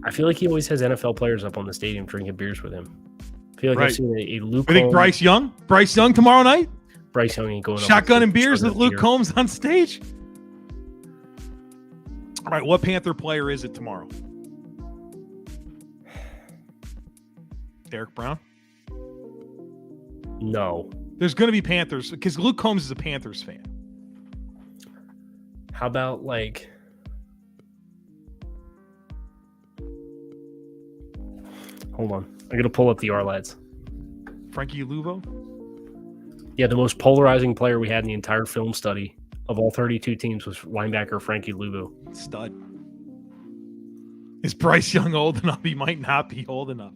I feel like he always has NFL players up on the stadium drinking beers with him. I feel like I've seen a Luke. I think Bryce Young tomorrow night. Bryce Young ain't going. Shotgun and beers with Luke Combs on stage. All right, what Panther player is it tomorrow? Derek Brown? No. There's going to be Panthers because Luke Combs is a Panthers fan. How about hold on. I'm going to pull up the R-Lads. Frankie Luvo? Yeah, the most polarizing player we had in the entire film study of all 32 teams was linebacker Frankie Luvu. Stud. Is Bryce Young old enough? He might not be old enough.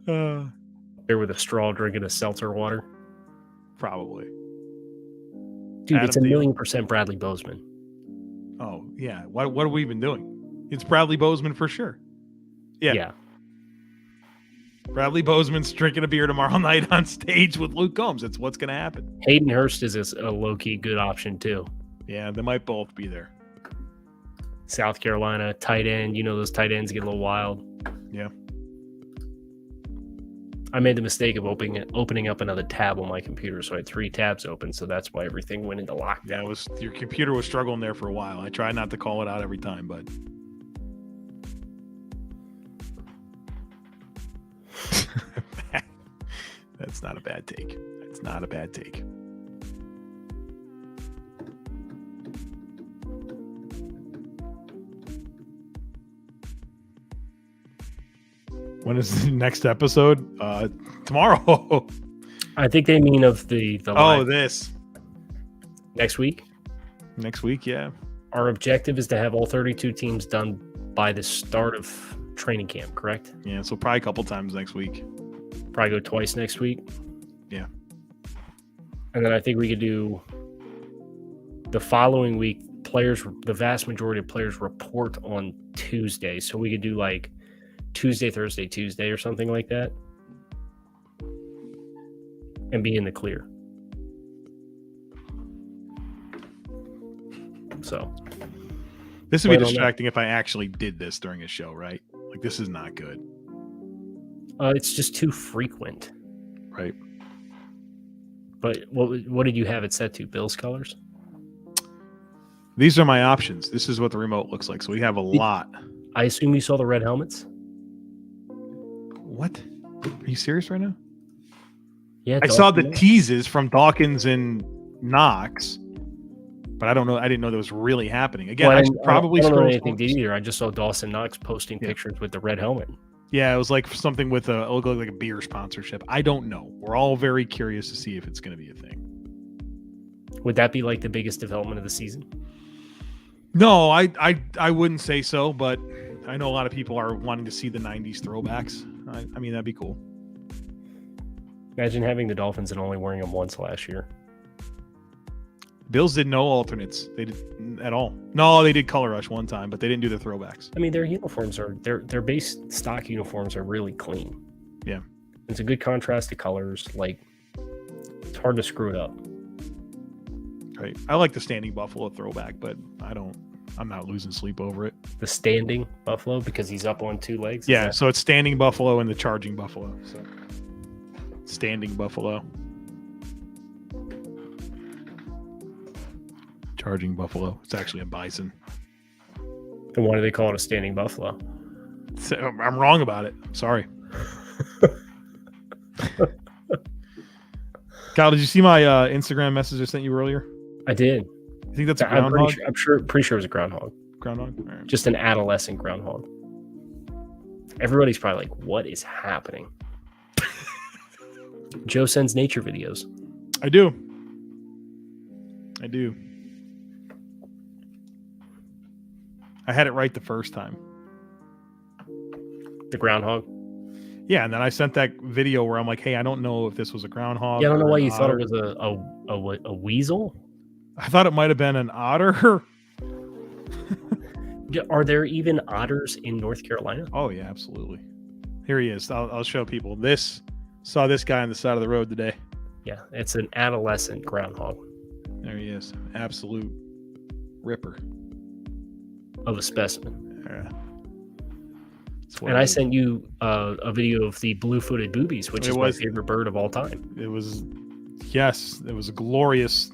There with a straw drinking a seltzer water. Probably. Dude, it's 1,000,000% Bradley Bozeman. Oh, yeah. What are we even doing? It's Bradley Bozeman for sure. Yeah. Bradley Bozeman's drinking a beer tomorrow night on stage with Luke Combs. That's what's going to happen. Hayden Hurst is a low-key good option, too. Yeah, they might both be there. South Carolina, tight end. You know those tight ends get a little wild. Yeah. I made the mistake of opening up another tab on my computer, so I had 3 tabs open, so that's why everything went into lockdown. Yeah, your computer was struggling there for a while. I try not to call it out every time, but... That's not a bad take. That's not a bad take. When is the next episode? Tomorrow. I think they mean of the live. This. Next week? Next week, yeah. Our objective is to have all 32 teams done by the start of training camp, correct? Yeah, so probably a couple times next week. Probably go twice next week. Yeah. And then I think we could do the following week the vast majority of players report on Tuesday. So we could do like Tuesday, Thursday, Tuesday or something like that. And be in the clear. So this would be distracting if I actually did this during a show, right? Like, this is not good. It's just too frequent. Right. But what did you have it set to? Bills colors? These are my options. This is what the remote looks like. So we have a lot. I assume you saw the red helmets? What? Are you serious right now? Yeah. I saw the teases from Dawkins and Knox, but I don't know. I didn't know that was really happening. Again, I should probably I don't know anything either. I just saw Dawson Knox posting pictures with the red helmet. Yeah, it was like something with it looked like a beer sponsorship. I don't know. We're all very curious to see if it's going to be a thing. Would that be like the biggest development of the season? No, I wouldn't say so, but I know a lot of people are wanting to see the 90s throwbacks. I mean, that'd be cool. Imagine having the Dolphins and only wearing them once last year. Bills did no alternates. They did at all. No, they did color rush one time, but they didn't do the throwbacks. I mean, their uniforms are their base stock uniforms are really clean. Yeah, it's a good contrast to colors. Like, it's hard to screw it up. Right. I like the standing buffalo throwback, but I'm not losing sleep over it. The standing buffalo because he's up on two legs. Yeah, so it's standing buffalo and the charging buffalo. So standing buffalo. Charging buffalo. It's actually a bison. And why do they call it a standing buffalo? I'm wrong about it. I'm sorry. Kyle, did you see my Instagram message I sent you earlier? I did. You think that's a groundhog? I'm pretty sure it was a groundhog. Groundhog? All right. Just an adolescent groundhog. Everybody's probably like, what is happening? Joe sends nature videos. I do. I had it right the first time. The groundhog? Yeah, and then I sent that video where I'm like, hey, I don't know if this was a groundhog. Yeah, I don't know why you thought it was a weasel. I thought it might have been an otter. Are there even otters in North Carolina? Oh, yeah, absolutely. Here he is. I'll show people. Saw this guy on the side of the road today. Yeah, it's an adolescent groundhog. There he is. Absolute ripper. Of a specimen. Yeah. And I sent you a video of the blue-footed boobies, which is my favorite bird of all time. It was a glorious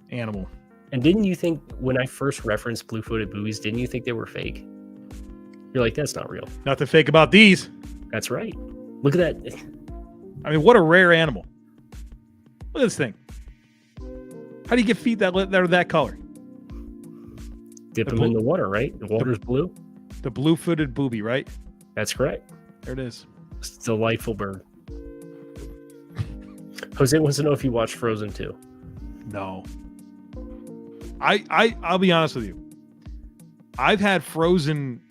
animal. And didn't you think, when I first referenced blue-footed boobies, didn't you think they were fake? You're like, that's not real. Nothing fake about these. That's right. Look at that. I mean, what a rare animal. Look at this thing. How do you get feet that are that color? Dip them in the water, right? The water's blue. The blue-footed booby, right? That's correct. There it is. It's a delightful bird. Jose wants to know if you watched Frozen 2. No. I'll be honest with you. I've had Frozen,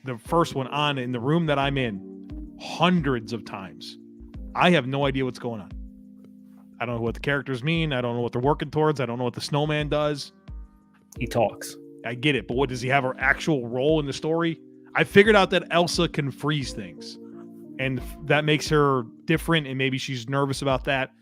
the first one, on in the room that I'm in hundreds of times. I have no idea what's going on. I don't know what the characters mean. I don't know what they're working towards. I don't know what the snowman does. He talks. I get it, but what does he have an actual role in the story? I figured out that Elsa can freeze things, and that makes her different, and maybe she's nervous about that.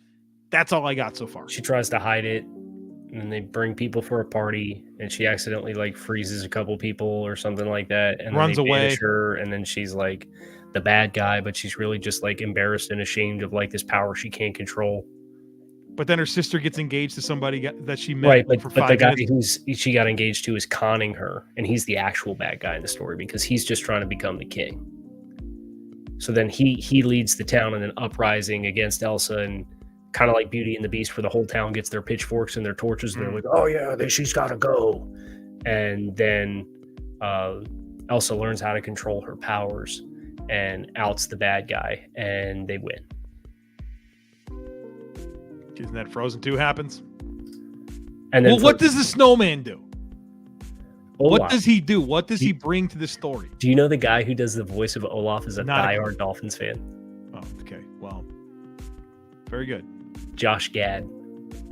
That's all I got so far. She tries to hide it, and they bring people for a party, and she accidentally like freezes a couple people or something like that, and runs then they away. Banish her, and then she's like the bad guy, but she's really just like embarrassed and ashamed of like this power she can't control. But then her sister gets engaged to somebody that she met right, but for 5 the guy minutes. she got engaged to is conning her, and he's the actual bad guy in the story because he's just trying to become the king. So then he leads the town in an uprising against Elsa, and kind of like Beauty and the Beast, where the whole town gets their pitchforks and their torches, and they're like, oh yeah, she's got to go. And then Elsa learns how to control her powers and outs the bad guy, and they win. Isn't that Frozen 2 happens? And then what does the snowman do? Olaf. What does he do? What does he bring to the story? Do you know the guy who does the voice of Olaf is a Not diehard Dolphins fan? Oh, okay. Well, very good. Josh Gad.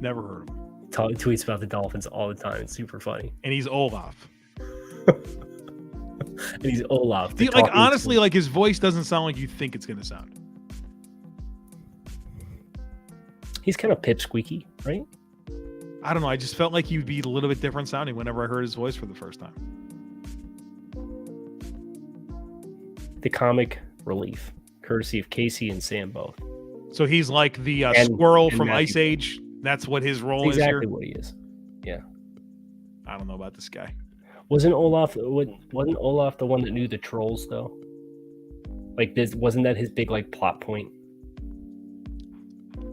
Never heard of him. tweets about the Dolphins all the time. It's super funny. And he's Olaf. And he's Olaf. Like, honestly, like, his voice doesn't sound like you think it's going to sound. He's kind of pipsqueaky, right? I don't know. I just felt like he'd be a little bit different sounding whenever I heard his voice for the first time. The comic relief, courtesy of Casey and Sam both. So he's like the squirrel from Ice Age. That's what his role is here. Exactly what he is. Yeah. I don't know about this guy. Wasn't Olaf the one that knew the trolls though? Like this, wasn't that his big like plot point?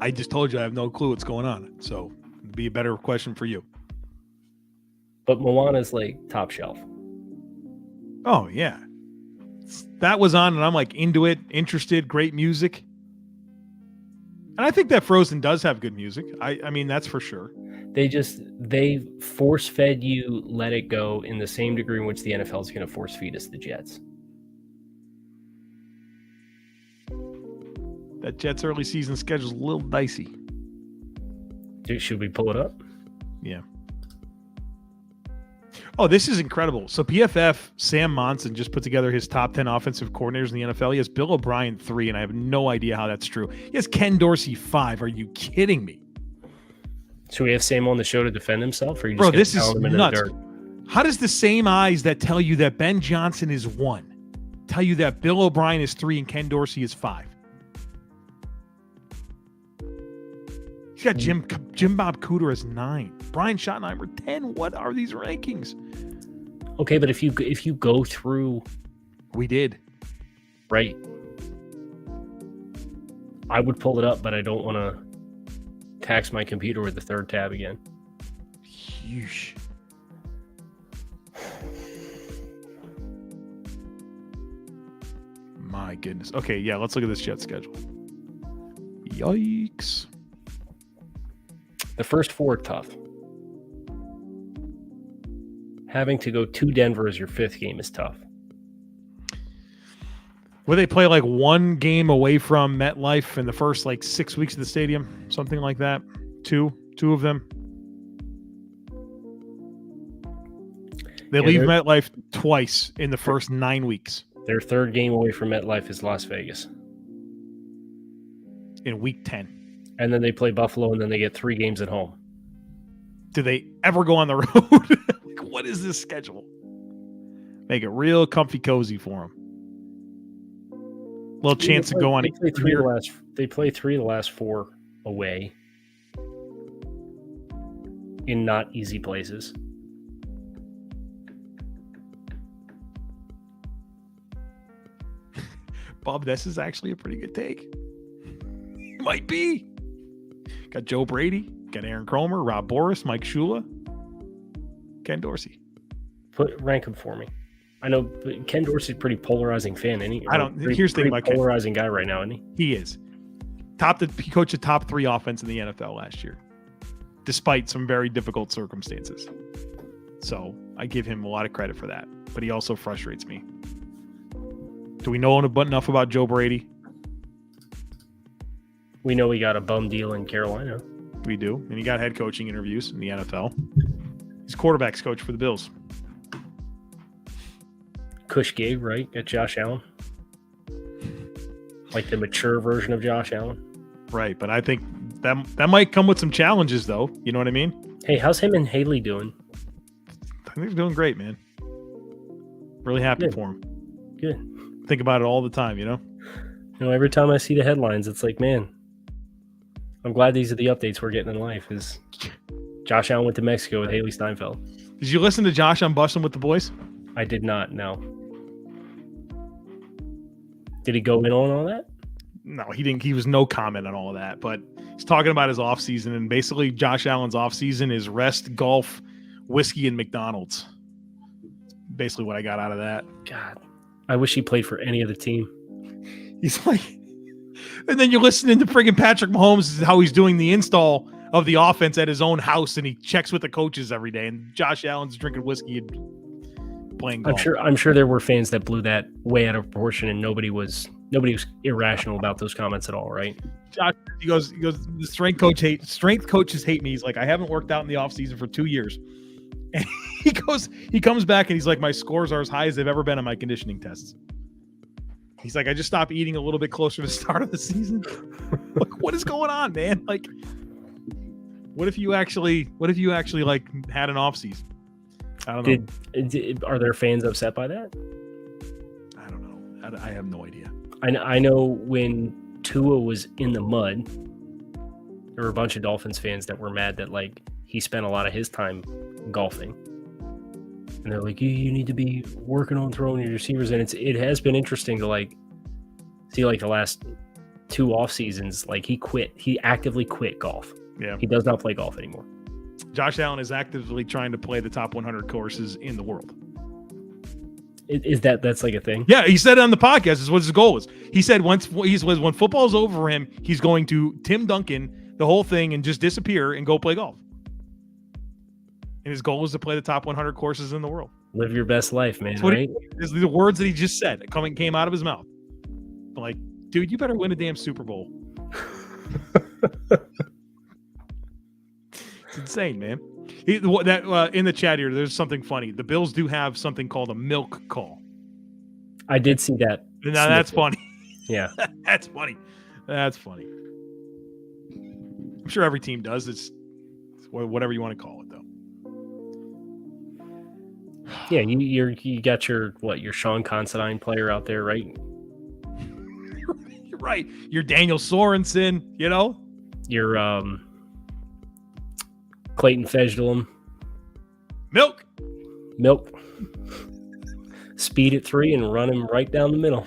I just told you I have no clue what's going on. So it'd be a better question for you. But Moana's like top shelf. Oh yeah. That was on and I'm like into it, interested, great music. And I think that Frozen does have good music. I mean, that's for sure. They force fed you Let It Go in the same degree in which the NFL is going to force feed us the Jets. That Jets early season schedule is a little dicey. Dude, should we pull it up? Yeah. Oh, this is incredible. So PFF, Sam Monson just put together his top 10 offensive coordinators in the NFL. He has Bill O'Brien 3, and I have no idea how that's true. He has Ken Dorsey 5. Are you kidding me? Should we have Sam on the show to defend himself? Or you just Bro, this is him in nuts. the dirt? How does the same eyes that tell you that Ben Johnson is 1 tell you that Bill O'Brien is 3 and Ken Dorsey is 5? He's got Jim Bob Cooter as 9. Brian Schottenheimer 10. What are these rankings? Okay, but if you go through, we did, right? I would pull it up, but I don't want to tax my computer with the third tab again. Yeesh. My goodness. Okay, yeah, let's look at this Jet schedule. Yikes. The first 4 are tough. Having to go to Denver as your 5th game is tough. Where they play like 1 game away from MetLife in the first like 6 weeks of the stadium, something like that. Two of them. They leave MetLife twice in the first 9 weeks. Their 3rd game away from MetLife is Las Vegas. In week 10. And then they play Buffalo, and then they get 3 games at home. Do they ever go on the road? Like, what is this schedule? Make it real comfy cozy for them. Little chance to go on. They play 3 of the last 4 away in not easy places. Bob, this is actually a pretty good take. Might be. Got Joe Brady, got Aaron Cromer, Rob Boris, Mike Shula, Ken Dorsey. Rank them for me. I know Ken Dorsey's a pretty polarizing fan, isn't he? Here's the thing about Ken. Polarizing guy right now, isn't he? He is. He coached a top 3 offense in the NFL last year, despite some very difficult circumstances. So I give him a lot of credit for that, but he also frustrates me. Do we know enough about Joe Brady? We know he got a bum deal in Carolina. We do. And he got head coaching interviews in the NFL. He's quarterback's coach for the Bills. Cush Gabe, right? Got Josh Allen. Like the mature version of Josh Allen. Right, but I think that might come with some challenges, though. You know what I mean? Hey, how's him and Haley doing? I think he's doing great, man. Really happy for him. Good. Think about it all the time, you know? Every time I see the headlines, it's like, man, I'm glad these are the updates we're getting in life. Is Josh Allen went to Mexico with Haley Steinfeld. Did you listen to Josh on Bustin' with the Boys? I did not, no. Did he go in on all that? No, he didn't. He was no comment on all of that, but he's talking about his offseason, and basically Josh Allen's offseason is rest, golf, whiskey, and McDonald's. Basically what I got out of that. God, I wish he played for any other team. He's like, and then you're listening to friggin' Patrick Mahomes, how he's doing the install of the offense at his own house, and he checks with the coaches every day, and Josh Allen's drinking whiskey and playing golf. I'm sure there were fans that blew that way out of proportion, and nobody was Nobody was irrational about those comments at all, right? Josh, he goes, the strength coaches hate me. He's like, I haven't worked out in the offseason for 2 years. And he comes back and he's like, my scores are as high as they've ever been on my conditioning tests. He's like, I just stopped eating a little bit closer to the start of the season. Like, what is going on, man? Like, what if you actually like had an off season? I don't know. Are there fans upset by that? I don't know. I have no idea. I know when Tua was in the mud, there were a bunch of Dolphins fans that were mad that like he spent a lot of his time golfing, and they're like, you need to be working on throwing your receivers. And it has been interesting to like see like the last 2 off seasons, like he actively quit golf. Yeah, he does not play golf anymore. Josh Allen is actively trying to play the top 100 courses in the world. Is that's like a thing? Yeah, he said it on the podcast. Is what his goal is. He said when football's over for him, he's going to Tim Duncan the whole thing and just disappear and go play golf. And his goal is to play the top 100 courses in the world. Live your best life, man. Right? These are the words that he just said came out of his mouth. I'm like, dude, you better win a damn Super Bowl. It's insane, man. In the chat here, there's something funny. The Bills do have something called a milk call. I did see that. Now that's funny. Yeah, that's funny. That's funny. I'm sure every team does. It's whatever you want to call it, though. Yeah, you got your Sean Considine player out there, right? You're right. Your Daniel Sorensen, you know. Your Clayton Fejedelem. Milk. Speed at 3 and run him right down the middle.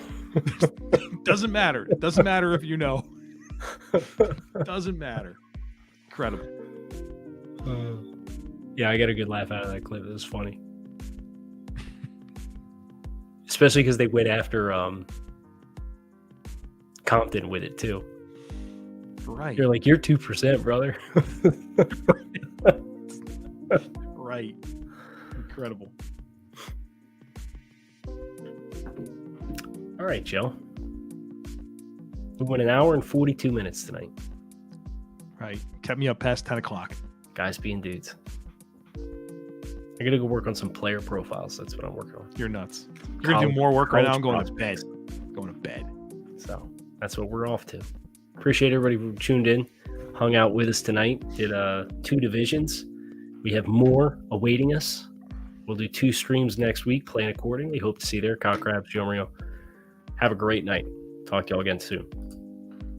Doesn't matter. It doesn't matter if you know. Doesn't matter. Incredible. Yeah, I got a good laugh out of that clip. It was funny. Especially because they went after Compton with it, too. Right. You're like, you're 2%, brother. Right. Incredible. All right, Joe. We went 1 hour and 42 minutes tonight. Right. Kept me up past 10 o'clock. Guys being dudes. I got to go work on some player profiles. That's what I'm working on. You're nuts. You're going to do more work right now. I'm going to bed. So that's what we're off to. Appreciate everybody who tuned in, hung out with us tonight. Did 2 divisions. We have more awaiting us. We'll do 2 streams next week, playing accordingly. Hope to see you there. Kyle Krabs, Joe Marino. Have a great night. Talk to y'all again soon.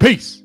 Peace.